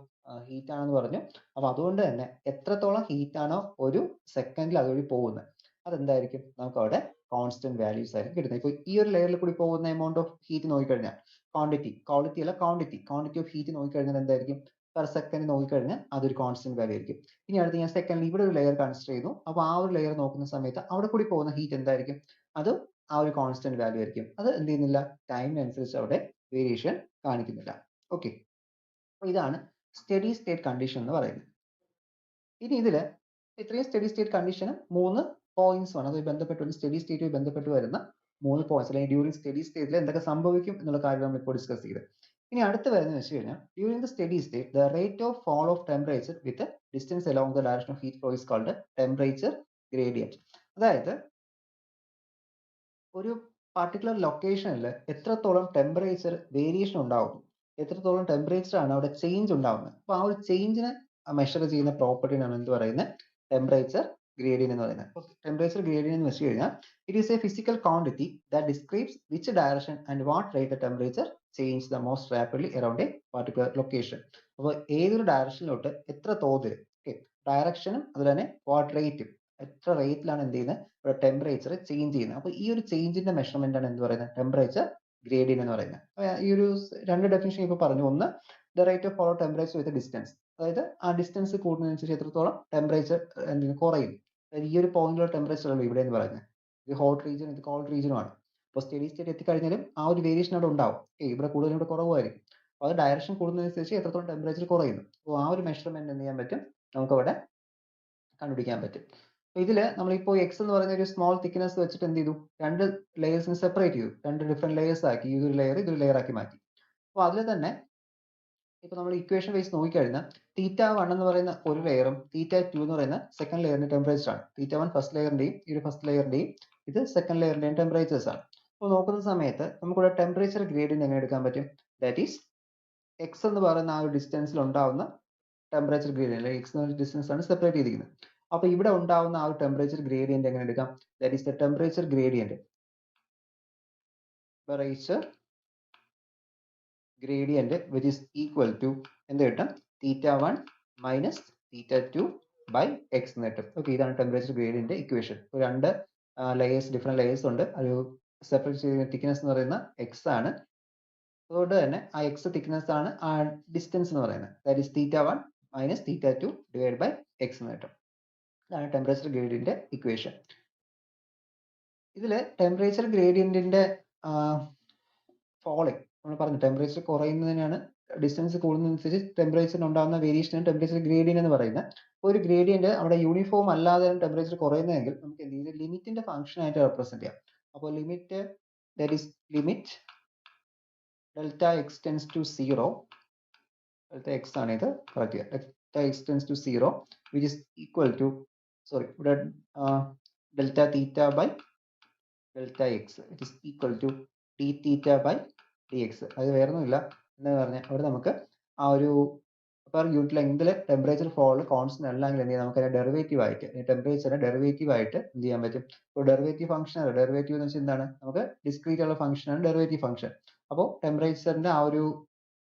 Speaker 1: ഹീറ്റ് ആണെന്ന് പറഞ്ഞു. അപ്പൊ അതുകൊണ്ട് തന്നെ എത്രത്തോളം ഹീറ്റ് ആണോ ഒരു സെക്കൻഡിൽ അതുവഴി പോകുന്നത്, അതെന്തായിരിക്കും, നമുക്ക് അവിടെ കോൺസ്റ്റന്റ് വാല്യൂസ് ആയിരിക്കും കിട്ടുന്നത്. ഇപ്പോൾ ഈ ഒരു ലെയറിൽ കൂടി പോകുന്ന എമൗണ്ട് ഓഫ് ഹീറ്റ് നോക്കിക്കഴിഞ്ഞാൽ ക്വാളിറ്റി അല്ല ക്വാണ്ടിറ്റി ഓഫ് ഹീറ്റ് നോക്കിക്കഴിഞ്ഞാൽ എന്തായിരിക്കും, പെർ സെക്കൻഡ് നോക്കിക്കഴിഞ്ഞാൽ അതൊരു കോൺസ്റ്റന്റ് വാല്യൂ ആയിരിക്കും. ഇനി അടുത്ത് ഞാൻ സെക്കൻഡിൽ ഇവിടെ ഒരു ലെയർ കൺസിഡർ ചെയ്തു, അപ്പോൾ ആ ഒരു ലെയർ നോക്കുന്ന സമയത്ത് അവിടെ കൂടി പോകുന്ന ഹീറ്റ് എന്തായിരിക്കും, അത് ആ ഒരു കോൺസ്റ്റന്റ് വാല്യൂ ആയിരിക്കും. അത് എന്ത് ചെയ്യുന്നില്ല, ടൈമിനനുസരിച്ച് അവിടെ വേരിയേഷൻ കാണിക്കുന്നില്ല. ഓക്കെ, അപ്പോൾ ഇതാണ് സ്റ്റഡി സ്റ്റേറ്റ് കണ്ടീഷൻ എന്ന് പറയുന്നത്. ഇനി ഇതിൽ ഇത്രയും സ്റ്റഡി സ്റ്റേറ്റ് കണ്ടീഷന് 3 പോയിന്റ്സ് ആണ്, അതുമായി ബന്ധപ്പെട്ട് സ്റ്റഡി സ്റ്റേറ്റുമായി ബന്ധപ്പെട്ട് വരുന്ന 3 പോയിന്റ്സ്, അല്ലെങ്കിൽ ഡ്യൂറിംഗ് സ്റ്റഡി സ്റ്റേറ്റിൽ എന്തൊക്കെ സംഭവിക്കും എന്നുള്ള കാര്യം നമ്മൾ ഇപ്പോൾ ഡിസ്കസ് ചെയ്ത്. ഇനി അടുത്ത് വരുന്നത് വെച്ച് കഴിഞ്ഞാൽ during the study state the rate of fall of temperature with distance along the direction of heat flow is called temperature gradient. അതായത് ഒരു പർട്ടിക്കുലർ ലൊക്കേഷനിൽ എത്രത്തോളം ടെമ്പറേച്ചർ വേരിയേഷൻ ഉണ്ടാവുന്നു, എത്രത്തോളം ടെമ്പറേച്ചർ ആണ് അവിടെ ചേഞ്ച് ഉണ്ടാവുന്നത്, അപ്പോൾ ആ ഒരു ചേഞ്ചിനെ മെഷർ ചെയ്യുന്ന പ്രോപ്പർട്ടിനാണ് എന്ത് പറയുന്നത്, ടെമ്പറേച്ചർ ഗ്രേഡിയന്റ് എന്ന് പറയുന്നത്. ടെമ്പറേച്ചർ ഗ്രേഡിയന്റ് എന്ന് വെച്ച് കഴിഞ്ഞാൽ it is A physical quantity that describes which direction and what rate the temperature change the most rapidly around A particular location. അപ്പോൾ ഏതൊരു ഡയറക്ഷനിലോട്ട് എത്ര തോതിൽ, ഡയറക്ഷനും അതുപോലെ തന്നെ വാട്ട് റേറ്റും, എത്ര റേറ്റിലാണ് എന്ത് ചെയ്യുന്നത് ടെമ്പറേച്ചർ ചേഞ്ച് ചെയ്യുന്നത്. അപ്പോൾ ഈ ഒരു ചേഞ്ചിന്റെ മെഷർമെന്റ് ആണ് എന്ത് പറയുന്നത്, ടെമ്പറേച്ചർ ഗ്രേഡിയന്റ് എന്ന് പറയുന്നത്. ഈ ഒരു രണ്ട് ഡെഫിനിഷൻ ഇപ്പോൾ പറഞ്ഞു. ഒന്ന്, the rate of fall of temperature with distance, അതായത് ആ ഡിസ്റ്റൻസ് കൂടുന്നതനുസരിച്ച് എത്രത്തോളം ടെമ്പറേച്ചർ കുറയും. അതായത് ഈ ഒരു പോയിന്റിലുള്ള ടെമ്പറേച്ചർ അല്ല ഇവിടെ എന്ന് പറയുന്നത്, ഇത് ഹോട്ട് റീജിയൻ, ഇത് കോൾഡ് റീജിയനുമാണ്. അപ്പോൾ സ്റ്റഡി സ്റ്റേറ്റ് എത്തിക്കഴിഞ്ഞാലും ആ ഒരു വേരിയേഷൻ അവിടെ ഉണ്ടാവും. ഇവിടെ കൂടുതലും ഇവിടെ കുറവായിരിക്കും. അപ്പോൾ അത് ഡയറക്ഷൻ കൂടുന്നതനുസരിച്ച് എത്രത്തോളം ടെമ്പറേച്ചർ കുറയുന്നു. അപ്പോൾ ആ ഒരു മെഷർമെന്റ് എന്ത് ചെയ്യാൻ പറ്റും, നമുക്ക് അവിടെ കണ്ടുപിടിക്കാൻ പറ്റും. ഇതിൽ നമ്മളിപ്പോൾ എക്സ് എന്ന് പറയുന്ന ഒരു സ്മോൾ തിക്നെസ് വെച്ചിട്ട് എന്ത് ചെയ്തു, രണ്ട് ലെയേഴ്സിനെ സെപ്പറേറ്റ് ചെയ്തു, രണ്ട് ഡിഫറെന്റ് ലെയേഴ്സ് ആക്കി, ഇതൊരു ലെയർ ആക്കി മാറ്റി. അപ്പോൾ അതിൽ തന്നെ ഇപ്പോൾ നമ്മൾ ഇക്വേഷൻ വൈസ് നോക്കിക്കഴിഞ്ഞാൽ θ1 എന്ന് പറയുന്ന ഒരു ലെയറും θ2 എന്ന് പറയുന്ന സെക്കൻഡ് ലെയറിന്റെ ടെമ്പറേച്ചർ ആണ്. θ1 ഫസ്റ്റ് ലെയറിന്റെയും ഈ ഒരു ഫസ്റ്റ് ലെയറിന്റെയും ഇത് സെക്കൻഡ് ലെയറിന്റെയും ടെമ്പറേച്ചേഴ്സ് ആണ്. അപ്പോൾ നോക്കുന്ന സമയത്ത് നമുക്കിവിടെ ടെമ്പറേച്ചർ ഗ്രേഡിയന്റ് എങ്ങനെ എടുക്കാൻ പറ്റും? ദാറ്റ് ഈസ് എക്സ് എന്ന് പറയുന്ന ആ ഒരു ഡിസ്റ്റൻസിൽ ഉണ്ടാവുന്ന ടെമ്പറേച്ചർ ഗ്രേഡിയന്റ്, എക്സ് എന്ന ഡിസ്റ്റൻസ് ആണ് സെപ്പറേറ്റ് ചെയ്തിരിക്കുന്നത്. അപ്പോൾ ഇവിടെ ഉണ്ടാവുന്ന ആ ഒരു ടെമ്പറേച്ചർ ഗ്രേഡിയന്റ് എങ്ങനെ എടുക്കാം? That is the temperature gradient which is equal to എന്ത് കിട്ടും? θ1 minus θ2 by x എന്ന് കിട്ടും. ഓക്കെ, ഇതാണ് ടെമ്പറേച്ചർ ഗ്രേഡിയന്റ് ഇക്വേഷൻ. രണ്ട് ലെയേഴ്സ്, ഡിഫറെന്റ് ലെയേഴ്സ് ഉണ്ട്. ഒരു സെപ്പറേറ്റ് ചെയ്യുന്ന തിക്നെസ് എന്ന് പറയുന്ന എക്സ് ആണ്. അതുകൊണ്ട് തന്നെ ആ എക്സ് തിക്നെസ് ആണ് ആ ഡിസ്റ്റൻസ് എന്ന് പറയുന്നത്. That is θ1 minus θ2 divided by x എന്ന് കിട്ടും. ഇതാണ് ടെമ്പറേച്ചർ ഗ്രേഡിയന്റ് ഇക്വേഷൻ. ഇതിൽ ടെമ്പറേച്ചർ ഗ്രേഡിയന്റിന്റെ ഫോളിങ് നമ്മൾ പറഞ്ഞു, ടെമ്പറേച്ചർ കുറയുന്നതിനാണ്, ഡിസ്റ്റൻസ് കൂടുന്നതനുസരിച്ച് ടെമ്പറേച്ചറിന് ഉണ്ടാകുന്ന വേരിയേഷനാണ് ടെമ്പറേച്ചർ ഗ്രേഡിയന്റ് എന്ന് പറയുന്നത്. ഒരു ഗ്രേഡിയന്റ് അവിടെ യൂണിഫോം അല്ലാതെ ടെമ്പറേച്ചർ കുറയുന്നതെങ്കിൽ നമുക്ക് എന്ത് ചെയ്യും? ലിമിറ്റിന്റെ ഫംഗ്ഷൻ ആയിട്ട് റെപ്രസെന്റ് ചെയ്യാം. അപ്പോൾ limit that is limit delta x tends to 0, delta x ആണ് ഇത്, കറക്റ്റ് ചെയ്യുക, delta x tends to 0 which is equal to, sorry, ഇവിടെ delta theta by delta x it is equal to d theta by d x. അത് വേറെ ഒന്നുമില്ല എന്ന് പറഞ്ഞാൽ അവിടെ നമുക്ക് ആ ഒരു പെർ യൂണിറ്റ് ലെങ്തിൽ ടെമ്പറേച്ചർ ഫോൾ കോൺസ്റ്റന്റ് അല്ലെങ്കിൽ എന്ത് ചെയ്യാം? നമുക്ക് അതിന്റെ ഡെറിവേറ്റീവ് ആയിട്ട്, ടെമ്പറേച്ചറിന്റെ ഡെറിവേറ്റീവ് ആയിട്ട് എന്ത് ചെയ്യാൻ പറ്റും? ഇപ്പോൾ ഡെറിവേറ്റീവ് ഫംഗ്ഷൻ ആണ്. ഡെറിവേറ്റീവ് എന്ന് വെച്ചാൽ എന്താണ്? നമുക്ക് ഡിസ്ക്രീറ്റ് ഉള്ള ഫംഗ്ഷൻ ആണ് ഡെറിവേറ്റീവ് ഫംഗ്ഷൻ. അപ്പോൾ ടെമ്പറേച്ചറിന്റെ ആ ഒരു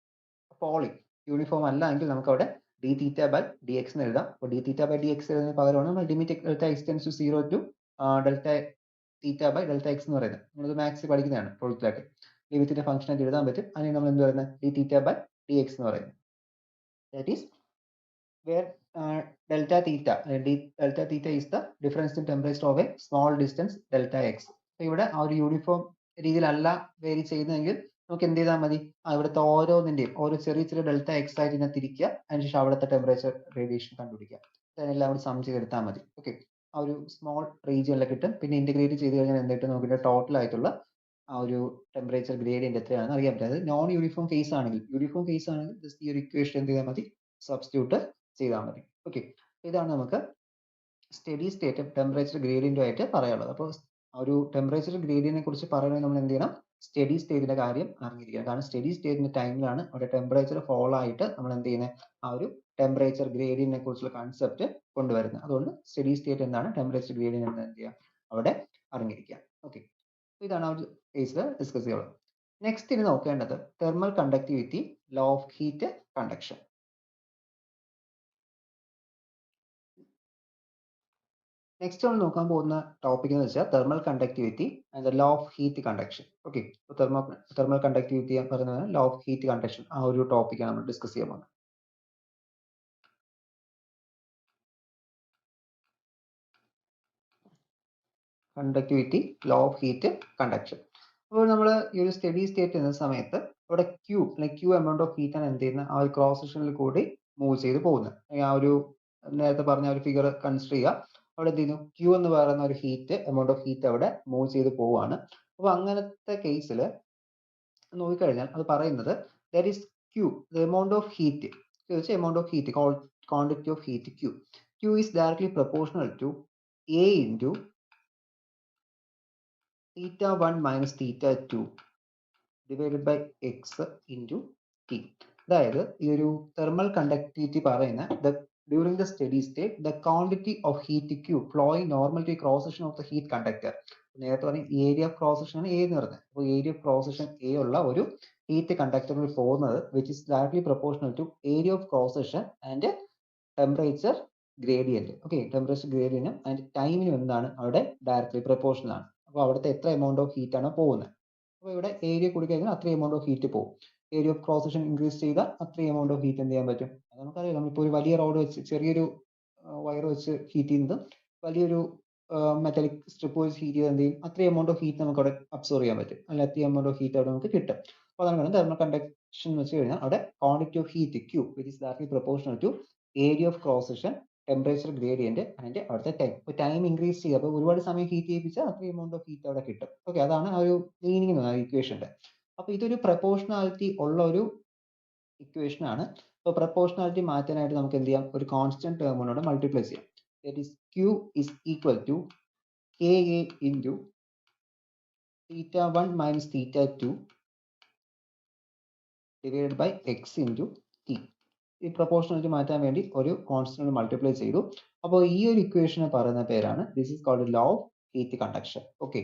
Speaker 1: ഫോളിങ് യൂണിഫോം അല്ല എങ്കിൽ നമുക്ക് അവിടെ d theta by d x എന്ന് എഴുതാം. അപ്പോൾ d theta by d x എഴുതുന്നതിന് പകരമാണ് നമ്മൾ limit delta x tends to 0 to delta theta by delta x എന്ന് പറയുന്നത്. നമ്മളത് മാത്സ് പഠിക്കുന്നതാണ് 12th ലിമിറ്റിന്റെ ഫംഗ്ഷൻ ആയിട്ട് എഴുതാൻ പറ്റും. അതിന് നമ്മൾ എന്ത് പറയുന്നത്? D theta by d x എന്ന് പറയുന്നത്. That is where delta theta, delta theta is the difference in temperature of a small distance delta x. അപ്പോൾ ഇവിടെ ആ ഒരു യൂണിഫോം രീതിയിലല്ല വേരി ചെയ്യുന്നതെങ്കിൽ നമുക്ക് എന്ത് ചെയ്താൽ മതി? ഇവിടുത്തെ ഓരോന്നിന്റെയും ഓരോ ചെറിയ ചെറിയ ഡെൽറ്റ എക്സ് ആയിട്ട് ഇതിനെ തിരിക്കുക, അതിനുശേഷം അവിടുത്തെ ടെമ്പറേച്ചർ റേഡിയേഷൻ കണ്ടുപിടിക്കുക. അതിനെല്ലാം കൂടി സം ചെയ്തെടുത്താൽ മതി. ഓക്കെ, ആ ഒരു സ്മോൾ റീജിയനിലൊക്കെ കിട്ടും. പിന്നെ ഇന്റഗ്രേറ്റ് ചെയ്ത് കഴിഞ്ഞാൽ എന്തിട്ട് നമുക്ക് ടോട്ടൽ ആയിട്ടുള്ള ആ ഒരു ടെമ്പറേച്ചർ ഗ്രേഡിയന്റ് എത്രയാണെന്ന് അറിയാൻ പറ്റും. അത് നോൺ യൂണിഫോം ഫേസ് ആണെങ്കിൽ, യൂണിഫോം ഫേസ് ആണെങ്കിൽ ജസ്റ്റ് ഈ ഒരു ഇക്വേഷൻ എന്ത് ചെയ്താൽ മതി? സബ്സ്റ്റിറ്റ്യൂട്ട് ചെയ്താൽ മതി. ഓക്കെ, ഇതാണ് നമുക്ക് സ്റ്റഡി സ്റ്റേറ്റ് ടെമ്പറേച്ചർ ഗ്രേഡിയന്റും ആയിട്ട് പറയാനുള്ളത്. അപ്പോൾ ആ ഒരു ടെമ്പറേച്ചർ ഗ്രേഡിയന്റിനെ കുറിച്ച് പറയണമെങ്കിൽ നമ്മൾ എന്ത് ചെയ്യണം? സ്റ്റഡി സ്റ്റേറ്റിന്റെ കാര്യം അറിഞ്ഞിരിക്കണം. കാരണം സ്റ്റഡി സ്റ്റേറ്റിന്റെ ടൈമിലാണ് അവിടെ ടെമ്പറേച്ചർ ഫോൾ ആയിട്ട് നമ്മൾ എന്ത് ചെയ്യുന്നത്? ആ ഒരു ടെമ്പറേച്ചർ ഗ്രേഡിയന്റിനെ കുറിച്ചുള്ള കൺസെപ്റ്റ് കൊണ്ടുവരുന്നത്. അതുകൊണ്ട് സ്റ്റഡി സ്റ്റേറ്റ് എന്താണ്, ടെമ്പറേച്ചർ ഗ്രേഡിയന്റ് എന്ന് എന്ത് ചെയ്യുക? അവിടെ അറിഞ്ഞിരിക്കുക. ഓക്കെ, ഇതാണ് ആ ഒരു കേസിൽ ഡിസ്കസ് ചെയ്യുന്നത്. നെക്സ്റ്റ് ഇനി നോക്കേണ്ടത് thermal conductivity, law of heat conduction. Next നമ്മൾ നോക്കാൻ പോകുന്ന ടോപ്പിക് എന്ന് വെച്ചാൽ thermal conductivity and the law of heat conduction. Okay, thermal conductivity പറയുന്നത് ലോ ഓഫ് ഹീറ്റ് കണ്ടക്ഷൻ, ആ ഒരു ടോപ്പിക്കാണ് നമ്മൾ ഡിസ്കസ് ചെയ്യാൻ പോകുന്നത്. Conductivity, law of heat conduction. അപ്പോൾ നമ്മൾ ഈ ഒരു സ്റ്റഡി സ്റ്റേറ്റ് എന്ന സമയത്ത് ഇവിടെ ക്യൂ എമൗണ്ട് ഓഫ് ഹീറ്റ് ആണ് എന്ത് ചെയ്യുന്നത്? ആ ഒരു ക്രോസ് സെക്ഷനിൽ കൂടി മൂവ് ചെയ്ത് പോകുന്നത്. ആ ഒരു നേരത്തെ പറഞ്ഞ ഒരു ഫിഗർ കൺസിഡർ ചെയ്യുക. അവിടെ എന്ത് ചെയ്യുന്നു? ക്യൂ എന്ന് പറയുന്ന ഒരു ഹീറ്റ്, എമൗണ്ട് ഓഫ് ഹീറ്റ് അവിടെ മൂവ് ചെയ്ത് പോവുകയാണ്. അപ്പോൾ അങ്ങനത്തെ കേസിൽ നോക്കിക്കഴിഞ്ഞാൽ അത് പറയുന്നത് that is Q, the amount of heat, amount of heat, quantity of heat Q is directly proportional to A into θ1 minus θ2 divided by x into T. അതായത് ഈ ഒരു തെർമൽ കണ്ടക്ടിവിറ്റി പറയുന്ന during the study state the quantity of heat Q flowing normal to cross section of the heat conductor. നേരത്തെ പറഞ്ഞ ഏരിയ ഓഫ് ക്രോസ് സെക്ഷൻ ആണ് എ എന്ന് പറയുന്നത്. അപ്പോൾ area of cross section A ഉള്ള ഒരു ഹീറ്റ് കണ്ടക്ടറിൽ പോകുന്നത് which is directly proportional to area of cross section and temperature gradient. Okay, temperature ഗ്രേഡിയന്റും ആൻഡ് ടൈമിനും എന്താണ് അവിടെ ഡയറക്ട്ലി പ്രൊപ്പോർഷണൽ ആണ്. അപ്പോൾ അവിടുത്തെ എത്ര എമൗണ്ട് ഓഫ് ഹീറ്റ് ആണ് പോകുന്നത്? അപ്പോൾ ഇവിടെ ഏരിയ കൂടി കഴിഞ്ഞാൽ അത്രയും എമൗണ്ട് ഓഫ് ഹീറ്റ് പോകും. Area of cross section increase ചെയ്താൽ അത്രയും എമൗണ്ട് ഓഫ് ഹീറ്റ് എന്ത് ചെയ്യാൻ പറ്റും? അത് നമുക്കറിയാം. നമ്മളിപ്പോൾ ഒരു വലിയ റോഡ് വെച്ച്, ചെറിയൊരു വയർ വെച്ച് ഹീറ്റ് ചെയ്യുന്നതും വലിയൊരു മെറ്റാലിക് സ്ട്രിപ്പ് വെച്ച് ഹീറ്റ് ചെയ്ത് എന്ത് ചെയ്യും? അത്രയും എമൗണ്ട് ഓഫ് ഹീറ്റ് നമുക്ക് അവിടെ അബ്സോർവ് ചെയ്യാൻ പറ്റും, അല്ലെങ്കിൽ അത്രയും എമൗണ്ട് ഓഫ് ഹീറ്റ് അവിടെ നമുക്ക് കിട്ടും. അപ്പോൾ അതാണ് തെർമൽ കണ്ടക്ഷൻ എന്ന് വെച്ച് കഴിഞ്ഞാൽ അവിടെ quantity of heat Q which is directly proportional to area of cross section, temperature gradient and അവിടുത്തെ ടൈം. ഇപ്പോൾ ടൈം ഇൻക്രീസ് ചെയ്യുക, അപ്പോൾ ഒരുപാട് സമയം ഹീറ്റ് ചെയ്യിപ്പിച്ചാൽ അത്രയും എമൗണ്ട് ഓഫ് ഹീറ്റ് അവിടെ കിട്ടും. ഓക്കെ, അതാണ് ആ ഒരു മീനിങ് ഇക്വേഷന്റെ. അപ്പോൾ ഇതൊരു പ്രൊപ്പോർഷണാലിറ്റി ഉള്ള ഒരു ഇക്വേഷൻ ആണ്. അപ്പോൾ പ്രപ്പോർഷണാലിറ്റി മാറ്റാനായിട്ട് നമുക്ക് എന്ത് ചെയ്യാം, ഒരു കോൺസ്റ്റന്റ് ടേമിനോട് മൾട്ടിപ്ലൈ ചെയ്യാം. That is Q is equal to KA into θ1 minus θ2 divided by x into T. ഈ പ്രപ്പോർഷണാലിറ്റി മാറ്റാൻ വേണ്ടി ഒരു കോൺസ്റ്റന്റ് മൾട്ടിപ്ലൈ ചെയ്തു. അപ്പോൾ ഈ ഒരു ഇക്വേഷനെ പറയുന്ന പേരാണ്, this is called law of heat conduction. Okay,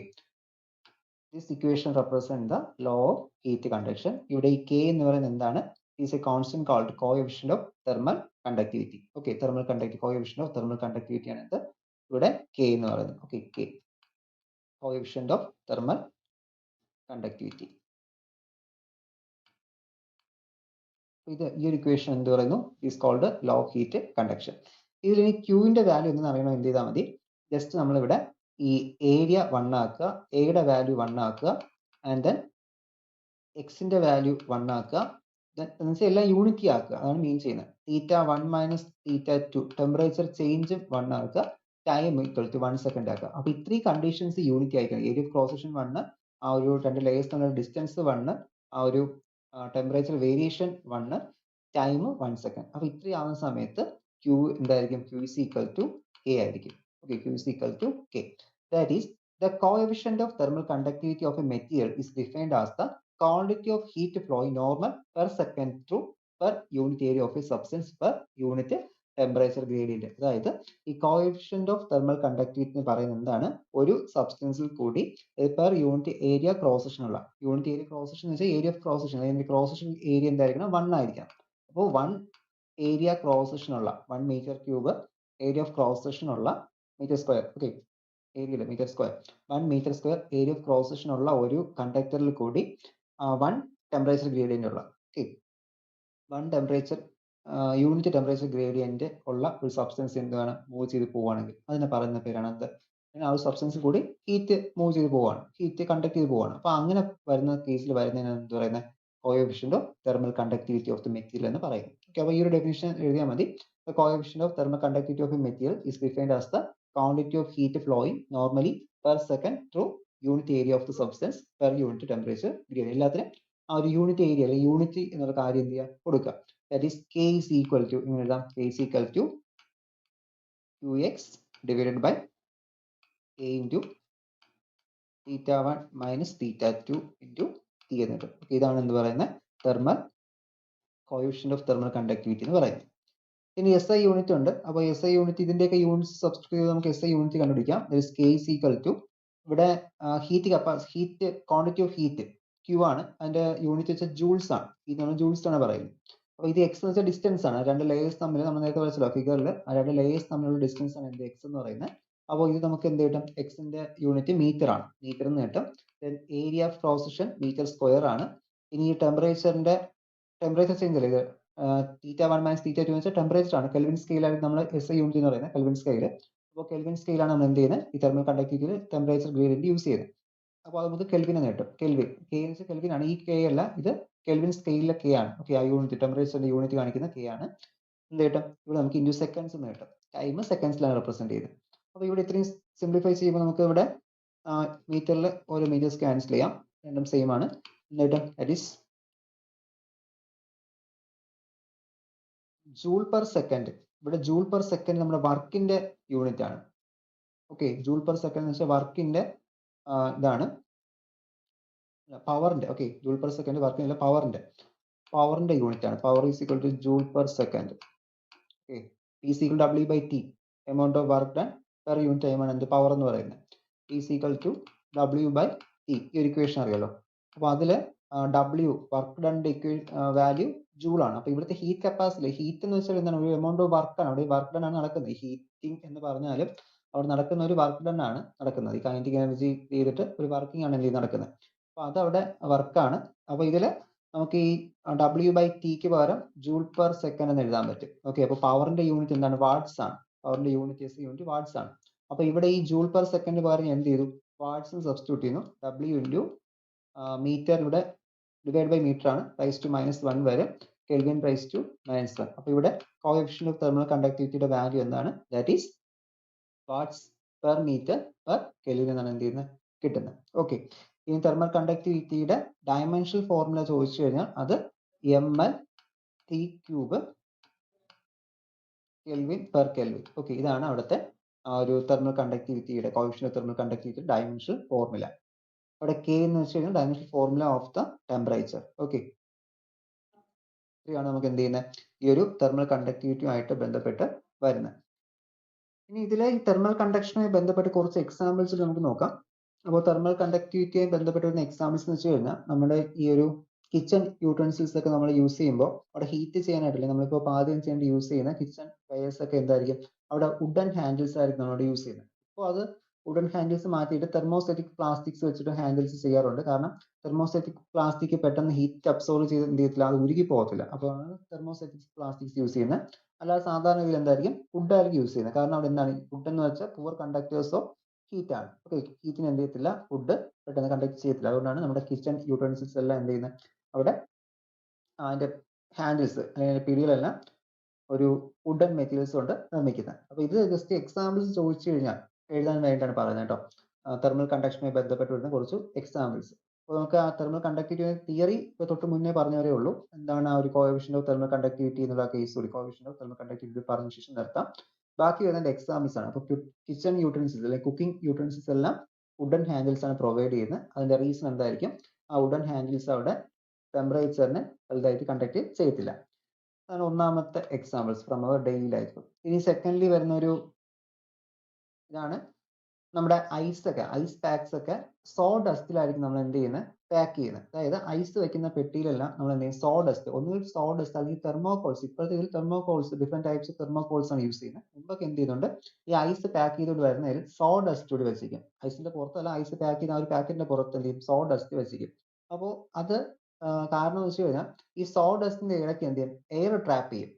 Speaker 1: this equation represent the law of heat conduction. ഇവിടെ ഈ K എന്ന് പറയുന്നത് എന്താണ്, is a constant called coefficient of thermal conductivity. Okay, thermal conductivity, coefficient of thermal conductivity ആണ് ഇത് ഇവിടെ K എന്ന് പറയുന്നത്. Okay, K, coefficient of thermal conductivity. ഇത് ഈ ഒരു ഇക്വേഷൻ എന്ത് പറയുന്നു, is called law of heat conduction. ഇതിൽ ഇനി ക്യൂവിന്റെ വാല്യൂ എന്ന് അറിയണം, എന്ത് ചെയ്താൽ മതി, ജസ്റ്റ് നമ്മളിവിടെ ഈ ഏരിയ 1 ആക്കുക, എയുടെ വാല്യൂ 1 ആക്കുക, ആൻഡ് ദെൻ എക്സിന്റെ വാല്യൂ 1 ആക്കുക, എല്ലാം യൂണിറ്റി ആക്കുക, അതാണ് മീൻ ചെയ്യുന്നത്. θ1 മൈനസ് θ2 ടെമ്പറേച്ചർ ചേഞ്ച് 1 ആക്കുക, ടൈം ഈക്വൽ ടു 1 സെക്കൻഡ് ആക്കുക. അപ്പൊ ഇത്രയും കണ്ടീഷൻസ് യൂണിറ്റി ആയിരിക്കണം. ഏരിയ ഓഫ് ക്രോസ് സെക്ഷൻ 1, ആ ഒരു രണ്ട് ലേയേഴ്സ് തമ്മിലുള്ള ഡിസ്റ്റൻസ് 1, ആ ഒരു ടെമ്പറേച്ചർ വേരിയേഷൻ 1, ടൈം 1 സെക്കൻഡ്. അപ്പൊ ഇത്രയും ആവുന്ന സമയത്ത് Q എന്തായിരിക്കും, Q is equal to K ആയിരിക്കും. Okay, Q is equal to K. That is, the coefficient of thermal conductivity of a material is defined as the quantity of heat flowing normal per second through per unit area of a substance per unit temperature gradient. അതായത് ഈ കോഎഫിഷ്യന്റ് ഓഫ് തെർമൽ കണ്ടക്ടിവിറ്റി എന്ന് പറയുന്നത് എന്താണ്, ഒരു സബ്സ്റ്റൻസിൽ കൂടി per unit area cross section ഉള്ള, യൂണിറ്റ് ഏരിയ ക്രോസ് സെക്ഷൻ എന്ന് വെച്ചാൽ ഏരിയ ഓഫ് ക്രോസ് സെക്ഷൻ, അല്ലെങ്കിൽ ക്രോസ് സെക്ഷൻ ഏരിയ എന്തായിരിക്കണം, 1 ആയിരിക്കണം. അപ്പോൾ 1 ഏരിയ ക്രോസ് സെക്ഷൻ ഉള്ള 1 metre cube area of cross section ഉള്ള metre square, okay, area metre square, 1 metre square area of cross section ഉള്ള ഒരു കണ്ടക്ടറിൽ കൂടി 1 ടെമ്പറേച്ചർ ഗ്രേഡിയന്റ് ഉള്ള, okay, 1 temperature unit temperature gradient ഉള്ള ഒരു സബ്സ്റ്റൻസ് എന്താണ് മൂവ് ചെയ്ത് പോവുകയാണെങ്കിൽ അതിനെ പറയുന്ന പേരാണ് എന്ത്, ആ ഒരു സബ്സ്റ്റൻസിൽ കൂടി ഹീറ്റ് മൂവ് ചെയ്ത് പോവാണ്, ഹീറ്റ് കണ്ടക്ട് ചെയ്ത് പോവാണ്. അപ്പൊ അങ്ങനെ വരുന്ന കേസിൽ വരുന്നതിന് എന്ത് പറയുന്നത്, coefficient of thermal conductivity of the material എന്ന് പറയും. ഓക്കെ, അപ്പോൾ ഈ ഒരു ഡെഫിനിഷൻ എഴുതിയാൽ മതി. The coefficient of thermal conductivity of a material is defined as the quantity of heat flowing normally per second through unit area of the substance per unit temperature gradient. എല്ലാത്തിനും ആ ഒരു യൂണിറ്റ് ഏരിയ അല്ലെങ്കിൽ യൂണിറ്റ് എന്നുള്ള കാര്യം എന്ത് ചെയ്യുക, കൊടുക്കുക. That is, K is equal to, ഇങ്ങനെ എഴുതാം, K is equal to Qx divided by A into θ1 minus θ2 into T എന്ന് കിട്ടും. ഇതാണ് എന്ത് പറയുന്നത്, thermal coefficient of thermal conductivity എന്ന് പറയുന്നത്. ഇനി SI യൂണിറ്റ് ഉണ്ട്. അപ്പോൾ SI യൂണിറ്റ്, ഇതിന്റെയൊക്കെ യൂണിറ്റ്സ് സബ്സ്റ്റിറ്റ്യൂട്ട് ചെയ്ത് നമുക്ക് SI യൂണിറ്റ് കണ്ടുപിടിക്കാം. K is equal to, ഇവിടെ heat quantity of heat Q ആണ്, അതിന്റെ യൂണിറ്റ് വെച്ചാൽ ജൂൾസ് ആണ്, ഇതാണ് ജൂൾസ് ആണ് പറയുന്നത്. അപ്പോൾ ഇത് എക്സ് എന്ന് വെച്ചാൽ ഡിസ്റ്റൻസ് ആണ്, രണ്ട് ലേയേഴ്സ് തമ്മിൽ, നമ്മൾ നേരത്തെ വരച്ചല്ലോ ഫിഗറിൽ, ആ രണ്ട് ലേയേഴ്സ് തമ്മിലുള്ള ഡിസ്റ്റൻസ് ആണ് എന്ത്, എക്സ് എന്ന് പറയുന്നത്. അപ്പോൾ ഇത് നമുക്ക് എന്ത് കിട്ടും, എക്സിന്റെ യൂണിറ്റ് മീറ്റർ ആണ്, മീറ്റർ എന്ന് കിട്ടും. Area of cross section metre square ആണ്. ഇനി ഈ ടെമ്പറേച്ചർ ചേഞ്ച് അല്ലേ, θ1 മൈനസ് θ2 എന്ന് വെച്ചാൽ ടെമ്പറേച്ചർ ആണ്, കെൽവിൻ സ്കെയിലാണ് നമ്മൾ SI യൂണിറ്റ് എന്ന് പറയുന്നത്, കെൽവിൻ സ്കെയിൽ. അപ്പോൾ കെൽവിൻ സ്കെയിലാണ് നമ്മൾ എന്ത് ചെയ്യുന്നത്, ഈ തെർമൽ കണ്ടക്ടിവിറ്റിയിൽ ടെമ്പറേച്ചർ ഗ്രേഡിയന്റ് യൂസ് ചെയ്യുന്നത്. അപ്പോൾ അത് നമുക്ക് കെൽവിൻ എന്ന് കിട്ടും. കെൽവിൻ, K എന്ന് വെച്ചാൽ കെൽവിൻ ആണ്, ഈ K അല്ല, ഇത് കെൽവിൻ സ്കെയിലിലെ K ആണ്. ഓക്കെ, ആ യൂണിറ്റ് ടെമ്പറേച്ചറിന്റെ യൂണിറ്റ് കാണിക്കുന്ന K ആണ്. എന്ത് കിട്ടും, ഇവിടെ നമുക്ക് ഇൻറ്റു സെക്കൻഡ്സ് എന്ന് കിട്ടും, ടൈം സെക്കൻഡ്സിലാണ് റെപ്രസെന്റ് ചെയ്യുന്നത്. അപ്പോൾ ഇവിടെ ഇത്രയും സിംപ്ലിഫൈ ചെയ്യുമ്പോൾ നമുക്ക് ഇവിടെ മീറ്ററിൽ ഓരോ മീറ്റേഴ്സ് ക്യാൻസൽ ചെയ്യാം, രണ്ടും സെയിം ആണ്. എന്നിട്ട് that is joule per second. ഇവിടെ ജൂൾ പെർ സെക്കൻഡ് നമ്മുടെ വർക്കിന്റെ യൂണിറ്റ് ആണ്. ഓക്കെ, ജൂൾ പെർ സെക്കൻഡ് എന്ന് വെച്ചാൽ വർക്കിന്റെ ഇതാണ്, പവറിന്റെ. ഓക്കെ, ജൂൾ പെർ സെക്കൻഡ് വർക്കിന്റെ പവറിന്റെ യൂണിറ്റ് ആണ്. Power is equal to joule per second. Okay, P is equal to W/T, amount of work done per unit time ആണ് എന്ത്, പവർ എന്ന് പറയുന്നത്. P is equal to W/T, ഈ ഒരു ഇക്വേഷൻ അറിയാലോ. അപ്പോൾ അതില് W വർക്ക് ഡണ്ണിന്റെ വാല്യൂ ജൂൾ ആണ്. അപ്പൊ ഇവിടുത്തെ ഹീറ്റ് കപ്പാസിറ്റി, ഹീറ്റ് എന്ന് വെച്ചാൽ എന്താണ്, ഒരു എമൗണ്ട് ഓഫ് വർക്ക് ആണ്, അവിടെ വർക്ക് ഡൺ ആണ് നടക്കുന്നത്. ഹീറ്റിംഗ് എന്ന് പറഞ്ഞാലും അവിടെ നടക്കുന്ന ഒരു വർക്ക് ഡൺ ആണ് നടക്കുന്നത്. ഈ കൈനറ്റിക് എനർജി ചെയ്തിട്ട് ഒരു വർക്കിംഗ് ആണ് എന്ത് നടക്കുന്നത്. അപ്പൊ അത് അവിടെ വർക്കാണ്. അപ്പൊ ഇതില് നമുക്ക് ഈ W/Tക്ക് പകരം ജൂൾ പെർ സെക്കൻഡ് എന്ന് എഴുതാൻ പറ്റും. ഓക്കെ, അപ്പൊ പവറിന്റെ യൂണിറ്റ് എന്താണ്, വാട്ട്സ് ആണ്. പവറിന്റെ യൂണിറ്റ് വാട്ട്സ് ആണ്. അപ്പൊ ഇവിടെ ഈ ജൂൾ പെർ സെക്കൻഡ് പകരം എന്ത് ചെയ്തു, വാട്ട്സ് സബ്സ്റ്റിറ്റ്യൂട്ട് ചെയ്യുന്നു. W ഇൻറ്റു മീറ്റർ, ഇവിടെ ഡിവൈഡ് ബൈ മീറ്റർ ആണ്, റൈസ് ടു -1 വരെ, കെൽവിൻ റൈസ് ടു -1. അപ്പൊ ഇവിടെ കോഎഫിഷ്യന്റ് ഓഫ് തെർമൽ കണ്ടക്ടിവിറ്റിയുടെ വാല്യൂ എന്താണ്, that is watts per metre per kelvin എന്നാണ് എന്ത് ചെയ്യുന്നത്, കിട്ടുന്നത്. ഓക്കെ, ഇനി തെർമൽ കണ്ടക്ടിവിറ്റിയുടെ ഡയമെൻഷണൽ ഫോർമുല ചോദിച്ചു കഴിഞ്ഞാൽ അത് ml T cube kelvin per kelvin. Okay, ഇതാണ് അവിടുത്തെ ഒരു തെർമൽ കണ്ടക്ടിവിറ്റിയുടെ coefficient of thermal conductivity dimensional formula. അവിടെ കെ എന്ന് വെച്ച് കഴിഞ്ഞാൽ dimensional formula of the temperature. Okay, ഇതാണ് നമുക്ക് എന്ത് ചെയ്യുന്നത് ഈ ഒരു തെർമൽ കണ്ടക്ടിവിറ്റിയുമായിട്ട് ബന്ധപ്പെട്ട് വരുന്നത്. ഇനി ഇതിലെ ഈ തെർമൽ കണ്ടക്ഷനുമായി ബന്ധപ്പെട്ട് കുറച്ച് എക്സാമ്പിൾസ് നമുക്ക് നോക്കാം. അപ്പോൾ തെർമൽ കണ്ടക്ടിവിറ്റിയുമായി ബന്ധപ്പെട്ട് വരുന്ന എക്സാമ്പിൾസ് എന്ന് വെച്ച് കഴിഞ്ഞാൽ നമ്മുടെ ഈ ഒരു കിച്ചൺ യൂട്ടൻസിൽസ് ഒക്കെ നമ്മൾ യൂസ് ചെയ്യുമ്പോൾ അവിടെ ഹീറ്റ് ചെയ്യാനായിട്ടില്ല നമ്മളിപ്പോൾ പാചകം ചെയ്യേണ്ടി യൂസ് ചെയ്യുന്ന കിച്ചൺ വയേഴ്സ് ഒക്കെ എന്തായിരിക്കും അവിടെ വുഡൻ ഹാൻഡിൽസ് ആയിരിക്കും നമ്മളോട് യൂസ് ചെയ്യുന്നത്. അപ്പോൾ അത് വുഡൻ ഹാൻഡിൽസ് മാറ്റിയിട്ട് തെർമോസ്റ്റാറ്റിക് പ്ലാസ്റ്റിക്സ് വെച്ചിട്ട് ഹാൻഡിൽസ് ചെയ്യാറുണ്ട്. കാരണം തെർമോസ്റ്റാറ്റിക് പ്ലാസ്റ്റിക് പെട്ടെന്ന് ഹീറ്റ് അബ്സോർവ് ചെയ്ത് എന്ത് ചെയ്യത്തില്ല, അത് ഉരുകി പോകത്തില്ല. അപ്പോൾ തെർമോസ്റ്റാറ്റിക് പ്ലാസ്റ്റിക്സ് യൂസ് ചെയ്യുന്നത്. അല്ലാതെ സാധാരണ ഇതിൽ എന്തായിരിക്കും വുഡായിരിക്കും യൂസ് ചെയ്യുന്നത്. കാരണം അവിടെ എന്താണ് വുഡ് എന്ന് വെച്ചാൽ പുവർ കണ്ടക്ടേഴ്സ് ഓഫ് ഹീറ്റ് ആണ്. ഓക്കെ, ഹീറ്റിന് എന്ത് ചെയ്യത്തില്ല, വുഡ് പെട്ടെന്ന് കണ്ടക്ട് ചെയ്യത്തില്ല. അതുകൊണ്ടാണ് നമ്മുടെ കിച്ചൺ യൂട്ടൻസിൽസ് എല്ലാം എന്ത് ചെയ്യുന്നത് അവിടെ അതിന്റെ ഹാൻഡിൽസ് അല്ലെങ്കിൽ പിടികളെല്ലാം ഒരു വുഡൻ മെറ്റീരിയൽസ് കൊണ്ട് നിർമ്മിക്കുന്നത്. അപ്പോൾ ഇത് ജസ്റ്റ് എക്സാമ്പിൾസ് ചോദിച്ചു കഴിഞ്ഞാൽ എഴുതാൻ വേണ്ടിയിട്ടാണ് പറയുന്നത് കേട്ടോ. തെർമൽ കണ്ടക്ഷനുമായി ബന്ധപ്പെട്ട് വരുന്ന കുറച്ച് എക്സാമ്പിൾസ്. അപ്പോൾ നമുക്ക് ആ തെർമൽ കണ്ടക്ടിവിറ്റി തിയറി ഇപ്പോൾ തൊട്ട് മുന്നേ പറഞ്ഞവരേ ഉള്ളൂ. എന്താണ് ആ ഒരു കോഎഫിഷ്യന്റ് ഓഫ് തെർമൽ കണ്ടക്ടിവിറ്റി എന്നുള്ള കേസ് കൂടി കോഎഫിഷ്യന്റ് ഓഫ് തെർമൽ കണ്ടക്ടിവിറ്റി പറഞ്ഞ ശേഷം നിർത്താം. ബാക്കി വരുന്നത് എക്സാമ്പിൾസ് ആണ്. അപ്പോൾ കിച്ചൺ യൂട്ടൻസിൽസ് അല്ലെങ്കിൽ കുക്കിംഗ് യൂട്ടൻസിൽസ് എല്ലാം വുഡൻ ഹാൻഡിൽസ് ആണ് പ്രൊവൈഡ് ചെയ്യുന്നത്. അതിന്റെ റീസൺ എന്തായിരിക്കും, ആ വുഡൻ ഹാൻഡിൽസ് അവിടെ ടെമ്പറേച്ചറിനെ വലുതായിട്ട് കണ്ടക്ട് ചെയ്യത്തില്ല. അതാണ് ഒന്നാമത്തെ examples from our daily life. ഇനി സെക്കൻഡ്ലി വരുന്ന ഒരു ഇതാണ് നമ്മുടെ ഐസ് പാക്സ് ഒക്കെ സോ ഡസ്റ്റിലായിരിക്കും നമ്മൾ എന്ത് ചെയ്യുന്നത് പാക്ക് ചെയ്യുന്നത്. അതായത് ഐസ് വെക്കുന്ന പെട്ടിയിലെല്ലാം നമ്മൾ എന്ത് ചെയ്യും സോ ഡസ്റ്റ്, ഒന്നുകിൽ സോ ഡസ്റ്റ് അല്ലെങ്കിൽ തെർമോകോൾസ്. ഇപ്പോഴത്തെ ഇതിൽ തെർമോകോൾസ് ഡിഫറെന്റ് ടൈപ്സ് ഓഫ് തെർമോകോൾസ് ആണ് യൂസ് ചെയ്യുന്നത്. മുമ്പൊക്കെ എന്ത് ചെയ്യുന്നുണ്ട് ഈ ഐസ് പാക്ക് ചെയ്തുകൊണ്ട് വരുന്നതിൽ സോ ഡസ്റ്റ് കൂടി വെച്ചിരിക്കും. ഐസിന്റെ പുറത്തല്ല, ഐസ് പാക്ക് ചെയ്യുന്ന ആ ഒരു പാക്കറ്റിന്റെ പുറത്ത് എന്ത് ചെയ്യും സോ ഡസ്റ്റ് വെച്ചിരിക്കും. അപ്പോൾ അത് കാരണം എന്ന് വെച്ച് കഴിഞ്ഞാൽ ഈ സോ ഡസ്റ്റിന്റെ ഇടയ്ക്ക് എന്ത് ചെയ്യും എയർ ട്രാപ്പ് ചെയ്യും.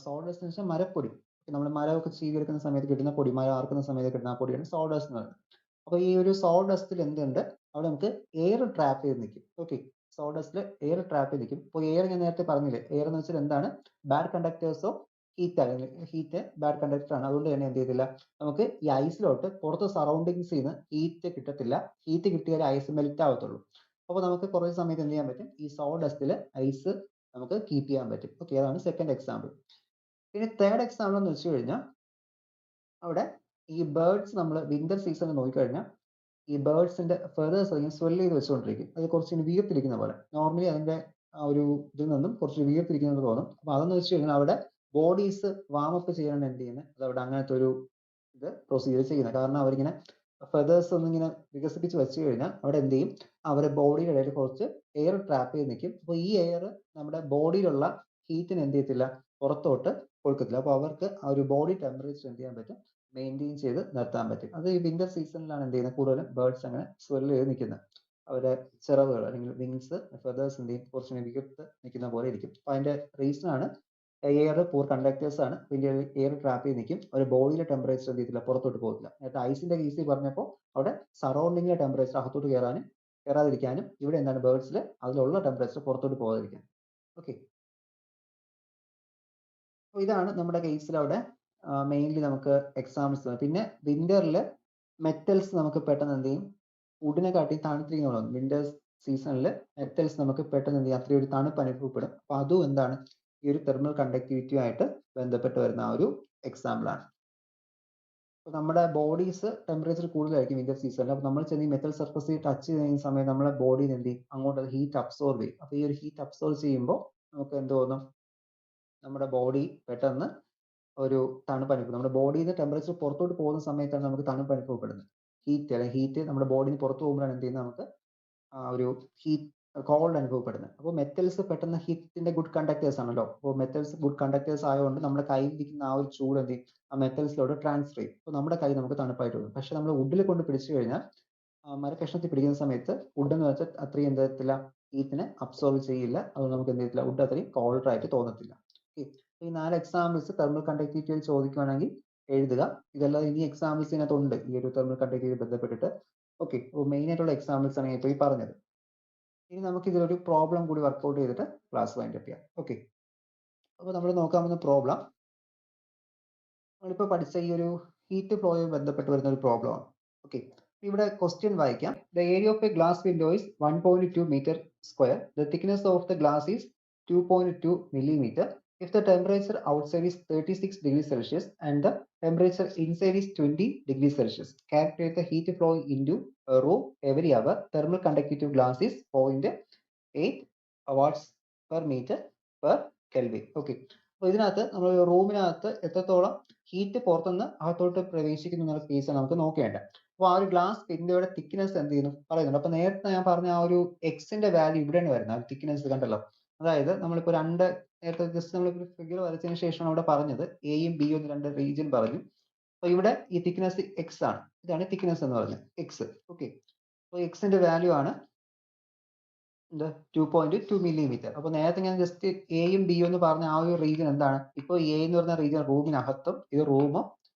Speaker 1: സോ ഡസ്റ്റ് എന്ന് വെച്ചാൽ മരപ്പൊടി, നമ്മൾ മരമൊക്കെ ചീകിയെടുക്കുന്ന സമയത്ത് കിട്ടുന്ന പൊടി, മരം ആർക്കുന്ന സമയത്ത് കിട്ടുന്ന ആ പൊടിയാണ് സോ ഡസ്റ്റ് എന്ന് പറയുന്നത്. അപ്പോൾ ഈ ഒരു സോ ഡസ്റ്റിൽ എന്തുണ്ട് അവിടെ നമുക്ക് എയർ ട്രാപ്പ് ചെയ്ത് നിൽക്കും. ഓക്കെ, സോ ഡസ്റ്റിൽ എയർ ട്രാപ്പ് ചെയ്ത് നിൽക്കും. അപ്പോൾ എയർ ഞാൻ നേരത്തെ പറഞ്ഞില്ലേ, എയർ എന്ന് വെച്ചാൽ എന്താണ് ബാഡ് കണ്ടക്ടേഴ്സ് ഓഫ് ഹീറ്റ് ആണ്. ഹീറ്റ് ബാഡ് കണ്ടക്ടർ ആണ്. അതുകൊണ്ട് തന്നെ എന്ത് ചെയ്തില്ല നമുക്ക് ഈ ഐസിലോട്ട് പുറത്ത് സറൗണ്ടിങ്സിൽ നിന്ന് ഹീറ്റ് കിട്ടത്തില്ല. ഹീറ്റ് കിട്ടിയാൽ ഐസ് മെൽറ്റ് ആവത്തുള്ളൂ. അപ്പോൾ നമുക്ക് കുറേ സമയത്ത് എന്ത് ചെയ്യാൻ പറ്റും ഈ സോ ഡസ്റ്റിൽ ഐസ് നമുക്ക് കീപ്പ് ചെയ്യാൻ പറ്റും. ഓക്കെ, അതാണ് സെക്കൻഡ് എക്സാമ്പിൾ. ഇനി തേർഡ് എക്സാമ്പിൾ എന്ന് വെച്ച് കഴിഞ്ഞാൽ അവിടെ ഈ ബേർഡ്സ് നമ്മൾ വിന്റർ സീസണിൽ നോക്കിക്കഴിഞ്ഞാൽ ഈ ബേർഡ്സിന്റെ ഫെതേഴ്സ് അല്ലെങ്കിൽ സ്വെല്ല് ചെയ്ത് വെച്ചുകൊണ്ടിരിക്കും. അത് കുറച്ച് വീർത്തിരിക്കുന്ന പോലെ. നോർമലി അതിന്റെ ആ ഒരു ഇതിൽ നിന്നും കുറച്ച് വീർത്തിരിക്കുന്നത് തോന്നും. അപ്പൊ അതെന്ന് വെച്ച് കഴിഞ്ഞാൽ അവിടെ ബോഡീസ് വാമപ്പ് ചെയ്യാൻ എന്ത് ചെയ്യുന്നത് അത് അവിടെ അങ്ങനത്തെ ഒരു ഇത് പ്രൊസീജിയർ ചെയ്യുന്നത്. കാരണം അവരിങ്ങനെ ഫെതേഴ്സ് ഒന്നും ഇങ്ങനെ വികസിപ്പിച്ച് വെച്ച് കഴിഞ്ഞാൽ അവിടെ എന്ത് ചെയ്യും അവരുടെ ബോഡിയുടെ ഇടയിൽ കുറച്ച് എയർ ട്രാപ്പ് ചെയ്ത് നിൽക്കും. അപ്പോൾ ഈ എയർ നമ്മുടെ ബോഡിയിലുള്ള ഹീറ്റിന് എന്ത് ചെയ്യത്തില്ല പുറത്തോട്ട് കൊടുക്കത്തില്ല. അപ്പോൾ അവർക്ക് ആ ഒരു ബോഡി ടെമ്പറേച്ചർ എന്ത് ചെയ്യാൻ പറ്റും മെയിൻറ്റെയിൻ ചെയ്ത് നിർത്താൻ പറ്റും. അത് ഈ വിന്റർ സീസണിലാണ് എന്ത് ചെയ്യുന്നത് കൂടുതലും ബേർഡ്സ് അങ്ങനെ സ്വെല്ല് ചെയ്ത് നിൽക്കുന്നത്. അവരുടെ ചിറകുകൾ അല്ലെങ്കിൽ വിങ്സ് ഫെതേഴ്സ് എന്ത് ചെയ്യും കുറച്ച് വികർത്ത് നിൽക്കുന്ന പോലെ ഇരിക്കും. അപ്പോൾ അതിന്റെ റീസൺ ആണ് എയർ പൂർ കണ്ടക്ടേഴ്സ് ആണ്. പിന്നെ എയർ ട്രാപ്പ് ചെയ്ത് നിൽക്കും. ഒരു ബോഡിയിലെ ടെമ്പറേച്ചർ എന്ത് ചെയ്തില്ല പുറത്തോട്ട് പോകില്ല. നേരത്തെ ഐസിന്റെ കേസിൽ പറഞ്ഞപ്പോൾ അവിടെ സറൗണ്ടിങ്ങിലെ ടെമ്പറേച്ചർ അകത്തോട്ട് കയറാതിരിക്കാനും ഇവിടെ എന്താണ് ബേർഡ്സിൽ അതിലുള്ള ടെമ്പറേച്ചർ പുറത്തോട്ട് പോകാതിരിക്കാൻ. ഓക്കെ, അപ്പോൾ ഇതാണ് നമ്മുടെ കേസിൽ അവിടെ മെയിൻലി നമുക്ക് എക്സാമ്പിൾസ്. പിന്നെ വിന്ററിൽ മെറ്റൽസ് നമുക്ക് പെട്ടെന്ന് എന്ത് ചെയ്യും വുഡിനെ കാട്ടി തണുത്തിരിക്കുന്നതാണ്. വിന്റർ സീസണിൽ മെറ്റൽസ് നമുക്ക് പെട്ടെന്ന് എന്ത് ചെയ്യും അത്രയും ഒരു തണുപ്പ് അനുഭവപ്പെടും. അപ്പൊ അതും എന്താണ് ഈ ഒരു തെർമൽ കണ്ടക്ടിവിറ്റിയുമായിട്ട് ബന്ധപ്പെട്ട് വരുന്ന ആ ഒരു എക്സാമ്പിൾ ആണ്. അപ്പോൾ നമ്മുടെ ബോഡീസ് ടെമ്പറേച്ചർ കൂടുതലായിരിക്കും വിന്റർ സീസണിൽ. അപ്പോൾ നമ്മൾ ചെന്ന് ഈ മെറ്റൽ സർഫസിൽ ടച്ച് ചെയ്യുന്ന സമയത്ത് നമ്മുടെ ബോഡിയിൽ എന്ത് ചെയ്യും അങ്ങോട്ട് ഹീറ്റ് അബ്സോർബ് ചെയ്യും. അപ്പോൾ ഈ ഒരു ഹീറ്റ് അബ്സോർബ് ചെയ്യുമ്പോൾ നമുക്ക് എന്ത് തോന്നും നമ്മുടെ ബോഡി പെട്ടെന്ന് ഒരു തണുപ്പ് അനുഭവം. നമ്മുടെ ബോഡിയിൽ നിന്ന് ടെമ്പറേച്ചർ പുറത്തോട്ട് പോകുന്ന സമയത്താണ് നമുക്ക് തണുപ്പ് അനുഭവപ്പെടുന്നത്. ഹീറ്റ് നമ്മുടെ ബോഡിയിൽ പുറത്തു പോകുമ്പോഴാണ് എന്ത് ചെയ്യുന്നത് നമുക്ക് ഒരു ഹീറ്റ് കോൾഡ് അനുഭവപ്പെടുന്നത്. അപ്പോൾ മെറ്റൽസ് പെട്ടെന്ന് ഹീറ്റിന്റെ ഗുഡ് കണ്ടക്ടേഴ്സ് ആണല്ലോ. അപ്പോൾ മെറ്റൽസ് ഗുഡ് കണ്ടക്ടേഴ്സ് ആയതുകൊണ്ട് നമ്മുടെ കയ്യിൽ ഇരിക്കുന്ന ആ ഒരു ചൂട് എന്ത് ചെയ്യും ആ മെറ്റൽസിലോട്ട് ട്രാൻസ്ഫർ ചെയ്യും. അപ്പോൾ നമ്മുടെ കൈ നമുക്ക് തണുപ്പായിട്ട് വരും. പക്ഷെ നമ്മൾ വുഡിൽ കൊണ്ട് പിടിച്ചു കഴിഞ്ഞാൽ മരക്കഷ്ണത്തിൽ പിടിക്കുന്ന സമയത്ത് വുഡ് എന്ന് വെച്ചാൽ അത്രയും എന്ത് ചെയ്യത്തില്ല ഹീറ്റിനെ അബ്സോർവ് ചെയ്യില്ല. അത് നമുക്ക് എന്ത് ചെയ്യത്തില്ല വുഡ് അത്രയും കോൾഡ് ആയിട്ട് തോന്നത്തില്ല. ഈ 4 എക്സാമ്പിൾസ് തെർമൽ കണ്ടക്ടിവിറ്റിയിൽ ചോദിക്കുകയാണെങ്കിൽ എഴുതുക. ഇതല്ലാതെ ഇനി എക്സാമ്പിൾസ് ഇതിനകത്തുണ്ട് ഈ ഒരു തെർമൽ കണ്ടക്ടിവിറ്റി ബന്ധപ്പെട്ടിട്ട്. ഓക്കെ, അപ്പോൾ മെയിൻ ആയിട്ടുള്ള എക്സാമ്പിൾസ് ആണ് ഞാൻ ഇപ്പോൾ ഈ പറഞ്ഞത്. ഇനി നമുക്ക് ഇതിലൊരു പ്രോബ്ലം കൂടി വർക്ക്ഔട്ട് ചെയ്തിട്ട് ക്ലാസ് വൈൻഡ് അപ്പ് ചെയ്യാം. ഓക്കെ, അപ്പോൾ നമ്മൾ നോക്കാൻ പോകുന്ന പ്രോബ്ലം നമ്മളിപ്പോൾ പഠിച്ച ഈ ഒരു ഹീറ്റ് ഫ്ലോയുമായി ബന്ധപ്പെട്ട് വരുന്ന ഒരു പ്രോബ്ലം ആണ്. ഓക്കെ, ഇവിടെ ക്വസ്റ്റ്യൻ വായിക്കാം. The area of a glass window is 1.2 metre square. The thickness of the glass is 2.2 millimeter if the temperature outside is 36 degrees Celsius and the temperature inside is 20 degrees Celsius. Calculate the heat flowing into a room every hour. Thermal conductivity of glass is 0.8 watts per meter per Kelvin. Okay. അപ്പോൾ ഇതിനകത്ത് നമ്മൾ റൂമിനകത്ത് എത്രത്തോളം ഹീറ്റ് പുറത്തുനിന്ന് അകത്തോട്ട് പ്രവേശിക്കുന്നു എന്നുള്ള കേസാണ് നമുക്ക് നോക്കേണ്ടത്. അപ്പോൾ ആ ഒരു ഗ്ലാസ് വിൻഡോയുടെ തിക്നെസ് എന്ത് ചെയ്യുന്നു പറയുന്നുണ്ട്. അപ്പോൾ നേരത്തെ ഞാൻ പറഞ്ഞ ആ ഒരു എക്സിന്റെ വാല്യൂ ഇവിടെയാണ് വരുന്നത്. ആ തിക്നെസ് കണ്ടല്ലോ. അതായത് നമ്മളിപ്പോൾ നേരത്തെ ജസ്റ്റ് നമ്മളിപ്പോൾ ഫിഗർ വരച്ചതിന് ശേഷമാണ് അവിടെ പറഞ്ഞത് എയും ബിയും എന്ന് രണ്ട് റീജിയൻ പറഞ്ഞു. അപ്പോൾ ഇവിടെ ഈ തിക്നെസ് എക്സ് ആണ്. ഇതാണ് തിക്നെസ് എന്ന് പറഞ്ഞത് എക്സ്. ഓക്കെ. അപ്പോൾ എക്സിന്റെ വാല്യൂ ആണ് 2.2 millimeter. അപ്പോൾ നേരത്തെ ഞാൻ ജസ്റ്റ് എയും ബിയും എന്ന് പറഞ്ഞ ആ ഒരു റീജിയൻ എന്താണ്? ഇപ്പോൾ എ എന്ന് പറഞ്ഞ റീജിയൻ റൂമിനകത്തും ഇത് റൂമും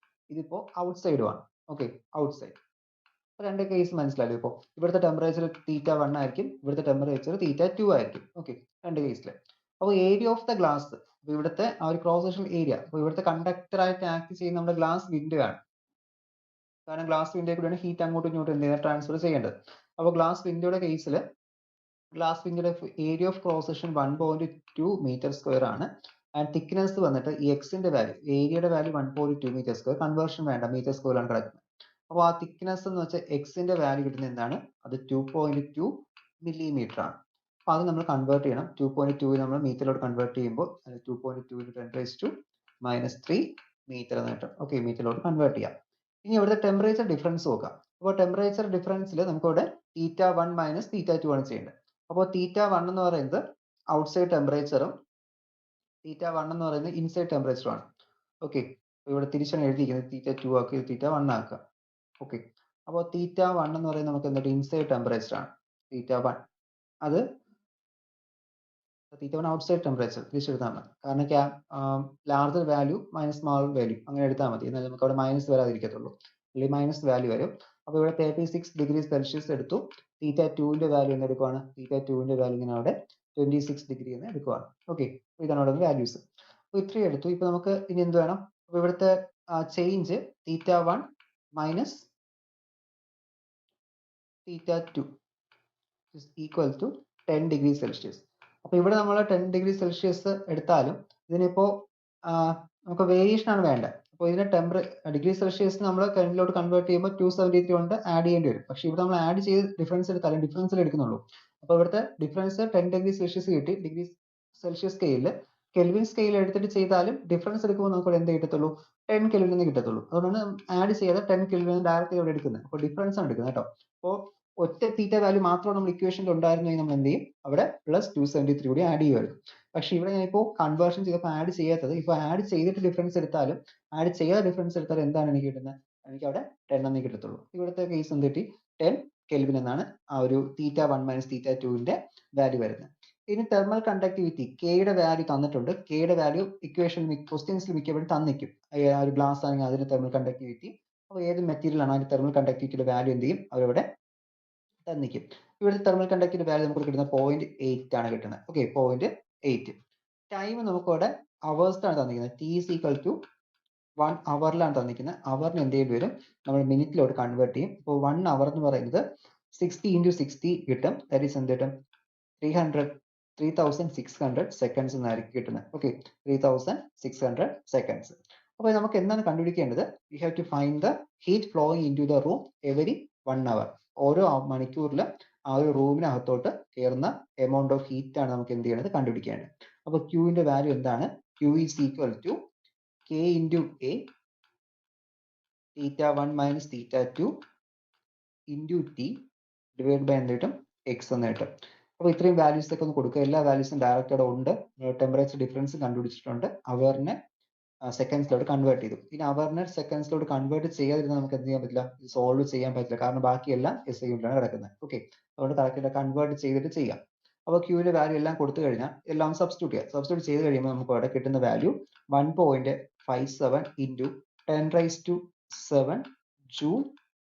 Speaker 1: ഇതിപ്പോ ഔട്ട്സൈഡുമാണ്. Okay, outside. രണ്ട് കേസ് മനസ്സിലായല്ലോ. ഇപ്പോൾ ഇവിടുത്തെ ടെമ്പറേച്ചർ θ1 ആയിരിക്കും, ഇവിടുത്തെ ടെമ്പറേച്ചർ θ2 ആയിരിക്കും. ഓക്കെ, രണ്ട് കേസിൽ. അപ്പോൾ ഏരിയ ഓഫ് ദ ഗ്ലാസ്, ഇവിടുത്തെ ആ ഒരു ക്രോസ് സെക്ഷൻ ഏരിയ, അപ്പോൾ ഇവിടുത്തെ കണ്ടക്ടർ ആയിട്ട് ആക്ട് ചെയ്യുന്ന നമ്മുടെ ഗ്ലാസ് വിൻഡോ ആണ്. കാരണം ഗ്ലാസ് വിൻഡോ കൂടെയാണ് ഹീറ്റ് അങ്ങോട്ടും ഇങ്ങോട്ടും എന്ത് ചെയ്യുന്നത് ട്രാൻസ്ഫർ ചെയ്യേണ്ടത്. അപ്പോൾ ഗ്ലാസ് വിൻഡോയുടെ കേസിൽ ഗ്ലാസ് വിൻഡോയുടെ area of cross section 1.2 metre square ആണ്. ആൻഡ് തിക്നെസ് വന്നിട്ട് ഈ എക്സിന്റെ വാല്യൂ, ഏരിയയുടെ വാല്യൂ 1.2 മീറ്റർ സ്ക്വയർ, കൺവേർഷൻ വേണ്ട, മീറ്റർ സ്ക്വയറിലാണ് കിടക്കുന്നത്. അപ്പോൾ ആ തിക്നെസ് എന്ന് വെച്ചാൽ എക്സിന്റെ വാല്യൂ കിട്ടുന്നത് എന്താണ്? അത് 2.2 millimeter ആണ്. അപ്പോൾ അത് നമ്മൾ കൺവേർട്ട് ചെയ്യണം. 2.2 നമ്മൾ മീറ്ററിലോട്ട് കൺവേർട്ട് ചെയ്യുമ്പോൾ 2.2 × 10⁻³ മീറ്റർ എന്ന് കിട്ടും. ഓക്കെ, മീറ്ററിലോട്ട് കൺവേർട്ട് ചെയ്യാം. ഇനി ഇവിടുത്തെ ടെമ്പറേച്ചർ ഡിഫറൻസ് നോക്കാം. അപ്പോൾ ടെമ്പറേച്ചർ ഡിഫറൻസിൽ നമുക്കിവിടെ θ1 - θ2 ആണ് ചെയ്യേണ്ടത്. അപ്പോൾ θ1 എന്ന് പറയുന്നത് ഔട്ട്സൈഡ് ടെമ്പറേച്ചറും θ1 എന്ന് പറയുന്നത് ഇൻസൈഡ് ടെമ്പറേച്ചറും ആണ്. ഓക്കെ, ഇവിടെ തിരിച്ചാണ് എഴുതിയിരിക്കുന്നത്. θ2 ആക്കി θ1 ആക്കുക. ഓക്കെ, അപ്പോൾ θ1 എന്ന് പറയുന്നത് നമുക്ക് എന്നിട്ട് ഇൻസൈഡ് ടെമ്പറേച്ചർ ആണ്. θ1 അത് θ1 ഔട്ട്സൈഡ് ടെമ്പറേച്ചർ തിരിച്ചെടുത്താൽ മതി. കാരണം larger value minus small value അങ്ങനെ എടുത്താൽ മതി. എന്നാൽ നമുക്ക് അവിടെ മൈനസ് വരാതിരിക്കത്തുള്ളൂ, അല്ലെങ്കിൽ മൈനസ് വാല്യൂ വരും. അപ്പോൾ ഇവിടെ 36 ഡിഗ്രി സെൽഷ്യസ് എടുത്തു. θ2ന്റെ വാല്യൂ എന്ന് എടുക്കുവാണ്. θ2ന്റെ വാല്യൂ ഇങ്ങനെ അവിടെ 26 ഡിഗ്രി എന്ന് എടുക്കുവാണ്. ഓക്കെ, ഇതാണ് അവിടെ വാല്യൂസ്. അപ്പോൾ ഇത്രയും എടുത്തു. ഇപ്പൊ നമുക്ക് ഇനി എന്ത് വേണം? അപ്പോൾ ഇവിടുത്തെ change θ1 minus θ2 is equal to 10 degree Celsius. അപ്പൊ ഇവിടെ നമ്മൾ 10 ഡിഗ്രി സെൽഷ്യസ് എടുത്താലും ഇതിനിപ്പോ നമുക്ക് വേരിയേഷൻ ആണ് വേണ്ടത്. അപ്പോൾ ഇതിന്റെ ഡിഗ്രി സെൽഷ്യസ് നമ്മൾ കറന്റിലോട്ട് കൺവേർട്ട് ചെയ്യുമ്പോൾ 273 കൊണ്ട് ആഡ് ചെയ്യേണ്ടി വരും. പക്ഷെ ഇവിടെ നമ്മൾ ആഡ് ചെയ്ത് ഡിഫറൻസ് എടുത്താലും ഡിഫറൻസിൽ എടുക്കുന്നുള്ളൂ. അപ്പോൾ ഇവിടുത്തെ ഡിഫറൻസ് 10 ഡിഗ്രി സെൽഷ്യസ് കിട്ടി. ഡിഗ്രി സെൽഷ്യസ് സ്കെയിലിൽ കെൽവിൻ സ്കെയിൽ എടുത്തിട്ട് ചെയ്താലും ഡിഫറൻസ് എടുക്കുമ്പോൾ നമുക്ക് എന്ത് കിട്ടത്തുള്ളൂ? 10 കെൽവിൻ എന്ന് കിട്ടത്തുള്ളൂ. അതുകൊണ്ടാണ് ആഡ് ചെയ്യാതെ 10 കെൽവിൻ ഡയറക്റ്റ് ഇവിടെ എടുക്കുന്നത്. അപ്പോൾ ഡിഫറൻസ് ആണ് എടുക്കുന്നത് കേട്ടോ. അപ്പോൾ ഒറ്റ തീറ്റ വാല്യൂ മാത്രം നമ്മൾ ഇക്വേഷനിൽ ഉണ്ടായിരുന്നെങ്കിൽ നമ്മൾ എന്ത് ചെയ്യും? അവിടെ +273 കൂടി ആഡ് ചെയ്യുമായിരുന്നു. പക്ഷെ ഇവിടെ ഞാൻ ഇപ്പോൾ കൺവേർഷൻ ചെയ്തപ്പോൾ ആഡ് ചെയ്യാത്തത്, ഇപ്പോൾ ആഡ് ചെയ്തിട്ട് ഡിഫറൻസ് എടുത്താലും ആഡ് ചെയ്യാതെ ഡിഫറൻസ് എടുത്താലും എന്താണ് എനിക്ക് കിട്ടുന്നത്? എനിക്ക് അവിടെ 10 എന്നേ കിട്ടത്തുള്ളൂ. ഇവിടുത്തെ കേസ് എന്ത് കിട്ടി? 10 കെൽവിൻ എന്നാണ് ആ ഒരു θ1 - θ2ന്റെ വാല്യൂ വരുന്നത്. ഇനി തെർമൽ കണ്ടക്ടിവിറ്റി കെയുടെ വാല്യൂ തന്നിട്ടുണ്ട്. കെയുടെ വാല്യൂ ഇക്വേഷൻ ക്വസ്റ്റ്യൻസിൽ മിക്കപ്പോഴും തന്നിക്കും. ആ ഒരു ഗ്ലാസ് ആണെങ്കിൽ അതിന്റെ തെർമൽ കണ്ടക്ടിവിറ്റി, അപ്പോൾ ഏത് മെറ്റീരിയൽ ആണ് അതിന്റെ തെർമൽ കണ്ടക്ടിവിറ്റിയുടെ വാല്യൂ എന്ത് ചെയ്യും? അവരവിടെ തന്നിക്കും. ഇവിടുത്തെ തെർമൽ കണ്ടക്ടിവിറ്റി വാല്യൂ നമുക്ക് കിട്ടുന്നത് 0.8 ആണ് കിട്ടുന്നത്. ഓക്കെ, 0.8. ടൈം നമുക്ക് ഇവിടെ അവേഴ്സിലാണ് തന്നിരിക്കുന്നത്. T = 1 അവറിലാണ് തന്നിരിക്കുന്നത്. അവറിന് എന്ത് ചെയ്യേണ്ടി വരും? നമ്മൾ മിനിറ്റിലോട്ട് കൺവേർട്ട് ചെയ്യും. ഇപ്പോൾ 1 അവർ എന്ന് പറയുന്നത് 60 × 60 കിട്ടും. ദാറ്റ് ഈസ് എന്ത് കിട്ടും? 3600 സെക്കൻഡ്സ് എന്നായിരിക്കും കിട്ടുന്നത്. Okay, 3600 seconds. അപ്പോൾ നമുക്ക് എന്താണ് കണ്ടുപിടിക്കേണ്ടത്? We have to find the heat flowing into the room every 1 hour. ഓരോ മണിക്കൂറിൽ ആ ഒരു റൂമിനകത്തോട്ട് കയറുന്ന എമൗണ്ട് ഓഫ് ഹീറ്റ് ആണ് നമുക്ക് എന്ത് ചെയ്യേണ്ടത്? കണ്ടുപിടിക്കേണ്ടത്. അപ്പോൾ ക്യൂവിന്റെ വാല്യൂ എന്താണ്? Q is equal to K × A θ1 - θ2 × T divide by എന്ത് കിട്ടും? X എന്ന് കിട്ടും. അപ്പോൾ ഇത്രയും വാല്യൂസ് ഒക്കെ ഒന്ന് കൊടുക്കുക. എല്ലാ വാല്യൂസും ഡയറക്റ്റ് അവിടെ ഉണ്ട്. ടെമ്പറേച്ചർ ഡിഫറൻസ് കണ്ടുപിടിച്ചിട്ടുണ്ട്. അവറിനെ സെക്കൻഡ്സിലോട്ട് കൺവേർട്ട് ചെയ്തു. ഇനി അവറിനെ സെക്കൻഡ്സിലോട്ട് കൺവേർട്ട് ചെയ്യാതിരുന്നാൽ നമുക്ക് എന്ത് ചെയ്യാൻ പറ്റില്ല? സോൾവ് ചെയ്യാൻ പറ്റില്ല. കാരണം ബാക്കിയെല്ലാം SI യൂണിറ്റിലാണ് കിടക്കുന്നത്. ഓക്കെ, അതുകൊണ്ട് കറക്റ്റ് കൺവേർട്ട് ചെയ്തിട്ട് ചെയ്യാം. അപ്പോൾ ക്യൂവിന്റെ വാല്യൂ എല്ലാം കൊടുത്തു കഴിഞ്ഞാൽ എല്ലാം സബ്സ്റ്റിറ്റ്യൂട്ട് ചെയ്യാം. സബ്സ്റ്റിറ്റ്യൂട്ട് ചെയ്ത് കഴിയുമ്പോൾ നമുക്ക് അവിടെ കിട്ടുന്ന വാല്യൂ 1.57 × 10⁻⁷ ജൂൾ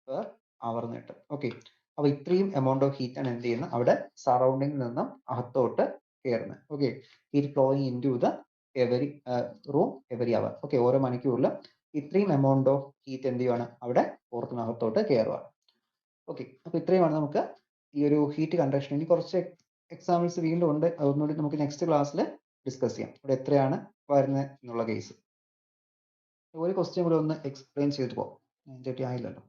Speaker 1: പെർ അവർ എന്ന് കിട്ടും. ഓക്കെ, അപ്പോൾ ഇത്രയും എമൗണ്ട് ഓഫ് ഹീറ്റ് ആണ് എന്ത് ചെയ്യുന്നത്? അവിടെ സറൗണ്ടിങ്ങിൽ നിന്നും അകത്തോട്ട് കയറുന്നത്. Okay, heat flowing into the every room every hour. Okay, ഓരോ മണിക്കൂറിലും ഇത്രയും എമൗണ്ട് ഓഫ് ഹീറ്റ് എന്ത് ചെയ്യുവാണ്? അവിടെ പുറത്തുനിന്നകത്തോട്ട് കയറുവാണ്. ഓക്കെ, അപ്പോൾ ഇത്രയുമാണ് നമുക്ക് ഈ ഒരു ഹീറ്റ് കണ്ടക്ഷൻ. ഇനി കുറച്ച് എക്സാമ്പിൾസ് വീണ്ടും ഉണ്ട്, അതൊന്നുകൂടി നമുക്ക് നെക്സ്റ്റ് ക്ലാസ്സിൽ ഡിസ്കസ് ചെയ്യാം. ഇവിടെ എത്രയാണ് വരുന്നത് എന്നുള്ള കേസ്. ഒരു ക്വസ്റ്റ്യൻ കൂടി ഒന്ന് എക്സ്പ്ലെയിൻ ചെയ്തു പോകാം. 9:30 ആയില്ലല്ലോ.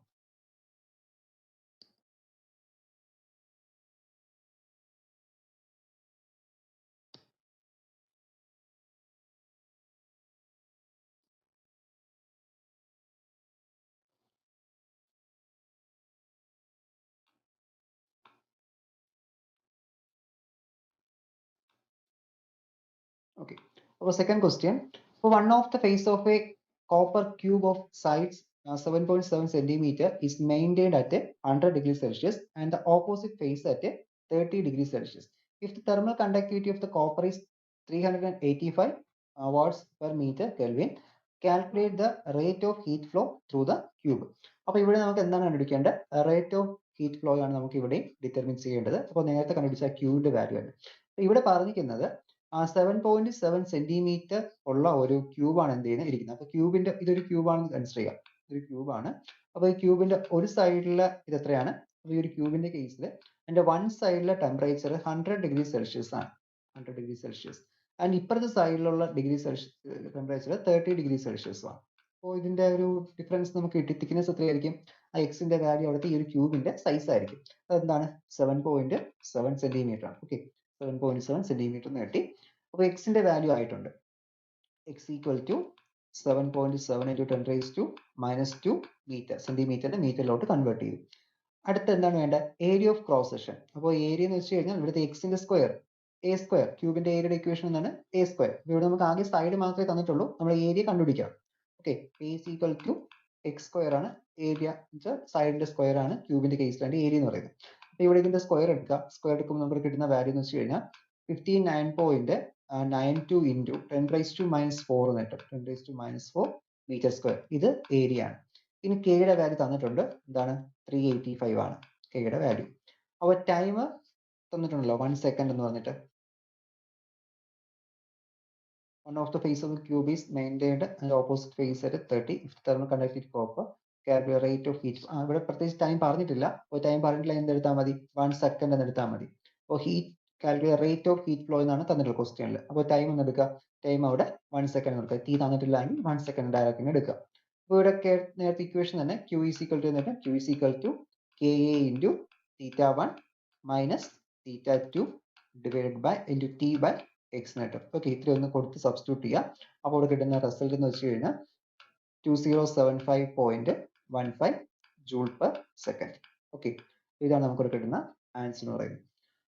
Speaker 1: Okay. So second question. So one of the face of a copper cube of size 7.7 centimeter is maintained at 100 degrees Celsius and the opposite face at 30 degrees Celsius. If the thermal conductivity of the copper is 385 watts per meter Kelvin, calculate the rate of heat flow through the cube. അപ്പോൾ ഇവിടെ നമുക്ക് എന്താണ് കണ്ടുപിടിക്കേണ്ടത്? റേറ്റ് ഓഫ് ഹീറ്റ് ഫ്ലോ ആണ് നമുക്ക് ഇവിടെ ഡിറ്റർമിൻ ചെയ്യേണ്ടത്. അപ്പോൾ നേരത്തെ കണ്ടുപിടിച്ച ക്യൂവിന്റെ വാല്യൂ ആണ് ഇവിടെ പറഞ്ഞിരിക്കുന്നത്. 7.7 സെന്റിമീറ്റർ ഉള്ള ഒരു ക്യൂബാണ് എന്ത് ചെയ്യുന്നത് ഇരിക്കുന്നത്. അപ്പൊ ക്യൂബിന്റെ ഇതൊരു ക്യൂബാണെന്ന് കൺസിഡർ ചെയ്യാം. ഇതൊരു ക്യൂബാണ്. അപ്പൊ ഈ ക്യൂബിന്റെ ഒരു സൈഡിലെ ഇത് എത്രയാണ്? അപ്പൊ ഈ ഒരു ക്യൂബിന്റെ കേസിൽ അതിന്റെ വൺ സൈഡിലെ ടെമ്പറേച്ചർ 100 ഡിഗ്രി സെൽഷ്യസ് ആണ്. 100 ഡിഗ്രി സെൽഷ്യസ്. ആൻഡ് ഇപ്പുറത്തെ സൈഡിലുള്ള degree Celsius temperature 30 degree Celsius ആണ്. അപ്പോൾ ഇതിന്റെ ഒരു ഡിഫറൻസ് നമുക്ക് കിട്ടി. തിക്നെസ് എത്രയായിരിക്കും? ആ എക്സിന്റെ വാല്യൂ അവിടുത്തെ ഈ ഒരു ക്യൂബിന്റെ സൈസ് ആയിരിക്കും. അതെന്താണ്? 7.7 സെന്റിമീറ്റർ ആണ്. ഓക്കെ, 7.7 സെന്റിമീറ്റർ എന്ന് കിട്ടി. അപ്പോൾ എക്സിന്റെ വാല്യൂ ആയിട്ടുണ്ട്. X equal to 7.7 into 10 raised to -2 metre. സെന്റിമീറ്ററിനെ മീറ്ററിലോട്ട് കൺവേർട്ട് ചെയ്തു. അടുത്ത എന്താണ് വേണ്ടത്? Area of cross section. അപ്പോൾ ഏരിയ എന്ന് വെച്ച് കഴിഞ്ഞാൽ ഇവിടുത്തെ എക്സിന്റെ സ്ക്വയർ എ സ്ക്വയർ. ക്യൂബിന്റെ ഏരിയയുടെ ഇക്വേഷൻ എന്താണ്? A square. ഇവിടെ നമുക്ക് ആകെ സൈഡ് മാത്രമേ തന്നിട്ടുള്ളൂ, നമ്മൾ ഏരിയ കണ്ടുപിടിക്കാം. Okay, a equal to x square ആണ് ഏരിയ. സൈഡിന്റെ സ്ക്വയർ ആണ് ക്യൂബിന്റെ കേസിലാണ് ഏരിയ എന്ന് പറയുന്നത്. അപ്പൊ ഇവിടെ ഇതിന്റെ സ്ക്വയർ എടുക്കുക. സ്ക്വയർ എടുക്കുമ്പോൾ നമുക്ക് കിട്ടുന്ന വാല്യൂ എന്ന് വെച്ച് കഴിഞ്ഞാൽ 59.92 into 10 raised to -4 എന്ന് കിട്ടും. 10 raised to -4 മീറ്റർ സ്ക്വയർ. ഇത് ഏരിയ ആണ്. ഇനി കെയുടെ വാല്യൂ തന്നിട്ടുണ്ട്. എന്താണ്? 385 ആണ് കെയുടെ വാല്യൂ. അപ്പോൾ ടൈം തന്നിട്ടുണ്ടല്ലോ 1 സെക്കൻഡ് എന്ന് പറഞ്ഞിട്ട്. One of the face of the cube is maintained and opposite face at 30. If the thermal conductivity copper, calculate rate of heat. ഇവിടെ പ്രത്യേകിച്ച് ടൈം പറഞ്ഞിട്ടില്ല. അപ്പോൾ ടൈം പറഞ്ഞിട്ടില്ല എന്തെടുത്താൽ മതി? 1 സെക്കൻഡ് എന്ന് എടുത്താൽ മതി. അപ്പോൾ heat calculate rate of heat flow എന്നാണ് തന്നിട്ടുള്ള ക്വസ്റ്റ്യനിൽ. അപ്പോൾ ടൈം ഒന്ന് എടുക്കുക. ടൈം അവിടെ 1 സെക്കൻഡ് എടുക്കുക. തീ തന്നിട്ടില്ലെങ്കിൽ 1 സെക്കൻഡ് ഡയറക്റ്റ് എടുക്കുക. അപ്പോൾ ഇവിടെ നേരത്തെ ഇക്വേഷൻ തന്നെ Q is equal to എന്നിട്ട് Q is equal to KA into θ1 minus θ2 divided by into T by X നേട്ടം. ഓക്കെ, ഇത്രയും ഒന്ന് കൊടുത്ത് സബ്സ്റ്റിറ്റ്യൂട്ട് ചെയ്യുക. അപ്പോൾ ഇവിടെ കിട്ടുന്ന റിസൾട്ട് എന്ന് വെച്ച് കഴിഞ്ഞാൽ 2075.15 ജൂൾ പെർ സെക്കൻഡ്. ഓക്കെ, ഇതാണ് നമുക്ക് കിട്ടുന്ന ആൻസർ എന്ന് പറയുന്നത്.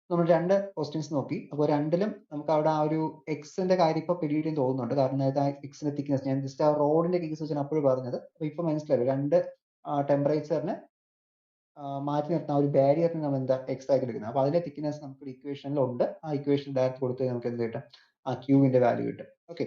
Speaker 1: നമ്മൾ രണ്ട് ക്വസ്റ്റ്യൻസ് നോക്കി. അപ്പോൾ രണ്ടിലും നമുക്ക് അവിടെ ആ ഒരു എക്സിന്റെ കാര്യം ഇപ്പൊ പിരീഡിയും തോന്നുന്നുണ്ട്. കാരണം നേരത്തെ എക്സിന്റെ തിക്നെസ് ഞാൻ ജസ്റ്റ് ആ റോഡിന്റെ കേസ് വെച്ചാണ് അപ്പോഴും പറഞ്ഞത്. അപ്പൊ ഇപ്പൊ മനസ്സിലായി രണ്ട് ടെമ്പറേച്ചറിനെ മാറ്റി നിർത്തുന്ന ഒരു ബാരിയറിന് നമ്മൾ എന്താ എക്സ് ആയിട്ട് എടുക്കുന്നത്. അപ്പൊ അതിന്റെ തിക്നെസ് നമുക്ക് ഇക്വേഷനിൽ ഉണ്ട്. ആ ഇക്വേഷൻ ഡയറക്റ്റ് കൊടുത്ത് നമുക്ക് എന്ത് കിട്ടും? ആ ക്യൂവിന്റെ വാല്യൂ കിട്ടും. ഓക്കെ,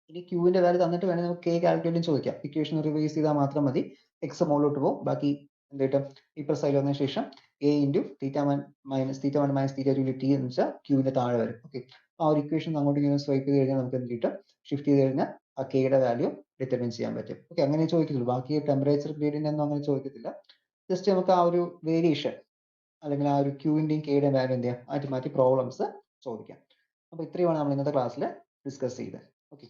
Speaker 1: ഇനി ക്യൂവിന്റെ വാല്യൂ തന്നിട്ട് വേണമെങ്കിൽ നമുക്ക് കെ കാൽക്കുലേറ്റ് ചോദിക്കാം. ഇക്വേഷൻ റിവൈസ് ചെയ്താൽ മാത്രം മതി. എക്സ് മുകളിലോട്ട് പോകും. ബാക്കി എന്ത് കിട്ടും? ഇപ്പർ സൈഡ് വന്നതിന് ശേഷം എ ഇൻറ്റു θ1 മൈനസ് θ2 ടി എന്ന് വെച്ചാൽ ക്യൂവിന്റെ താഴെ വരും. ഓക്കെ, ആ ഒരു ഇക്വേഷൻ അങ്ങോട്ട് ഇങ്ങനെ സ്വൈപ്പ് ചെയ്ത് കഴിഞ്ഞാൽ നമുക്ക് എന്ത് കിട്ടും? ഷിഫ്റ്റ് ചെയ്ത് കഴിഞ്ഞാൽ ആ കെയുടെ വാല്യൂ ഡിറ്റർമിൻ ചെയ്യാൻ പറ്റും. ഓക്കെ, അങ്ങനെ ചോദിക്കത്തുള്ളൂ. ബാക്കി ടെമ്പറേച്ചർ ഗ്രേഡിയന്റ് ഒന്നും അങ്ങനെ ചോദിക്കത്തില്ല. ജസ്റ്റ് നമുക്ക് ആ ഒരു വേരിയേഷൻ അല്ലെങ്കിൽ ആ ഒരു ക്യൂവിന്റെയും കെയുടെയും വാല്യൂ എന്ത് ചെയ്യാം? മാറ്റി മാറ്റി പ്രോബ്ലംസ് ചോദിക്കാം. അപ്പോൾ ഇത്രയുമാണ് നമ്മൾ ഇന്നത്തെ ക്ലാസ്സിൽ ഡിസ്കസ് ചെയ്തത്. ഓക്കെ.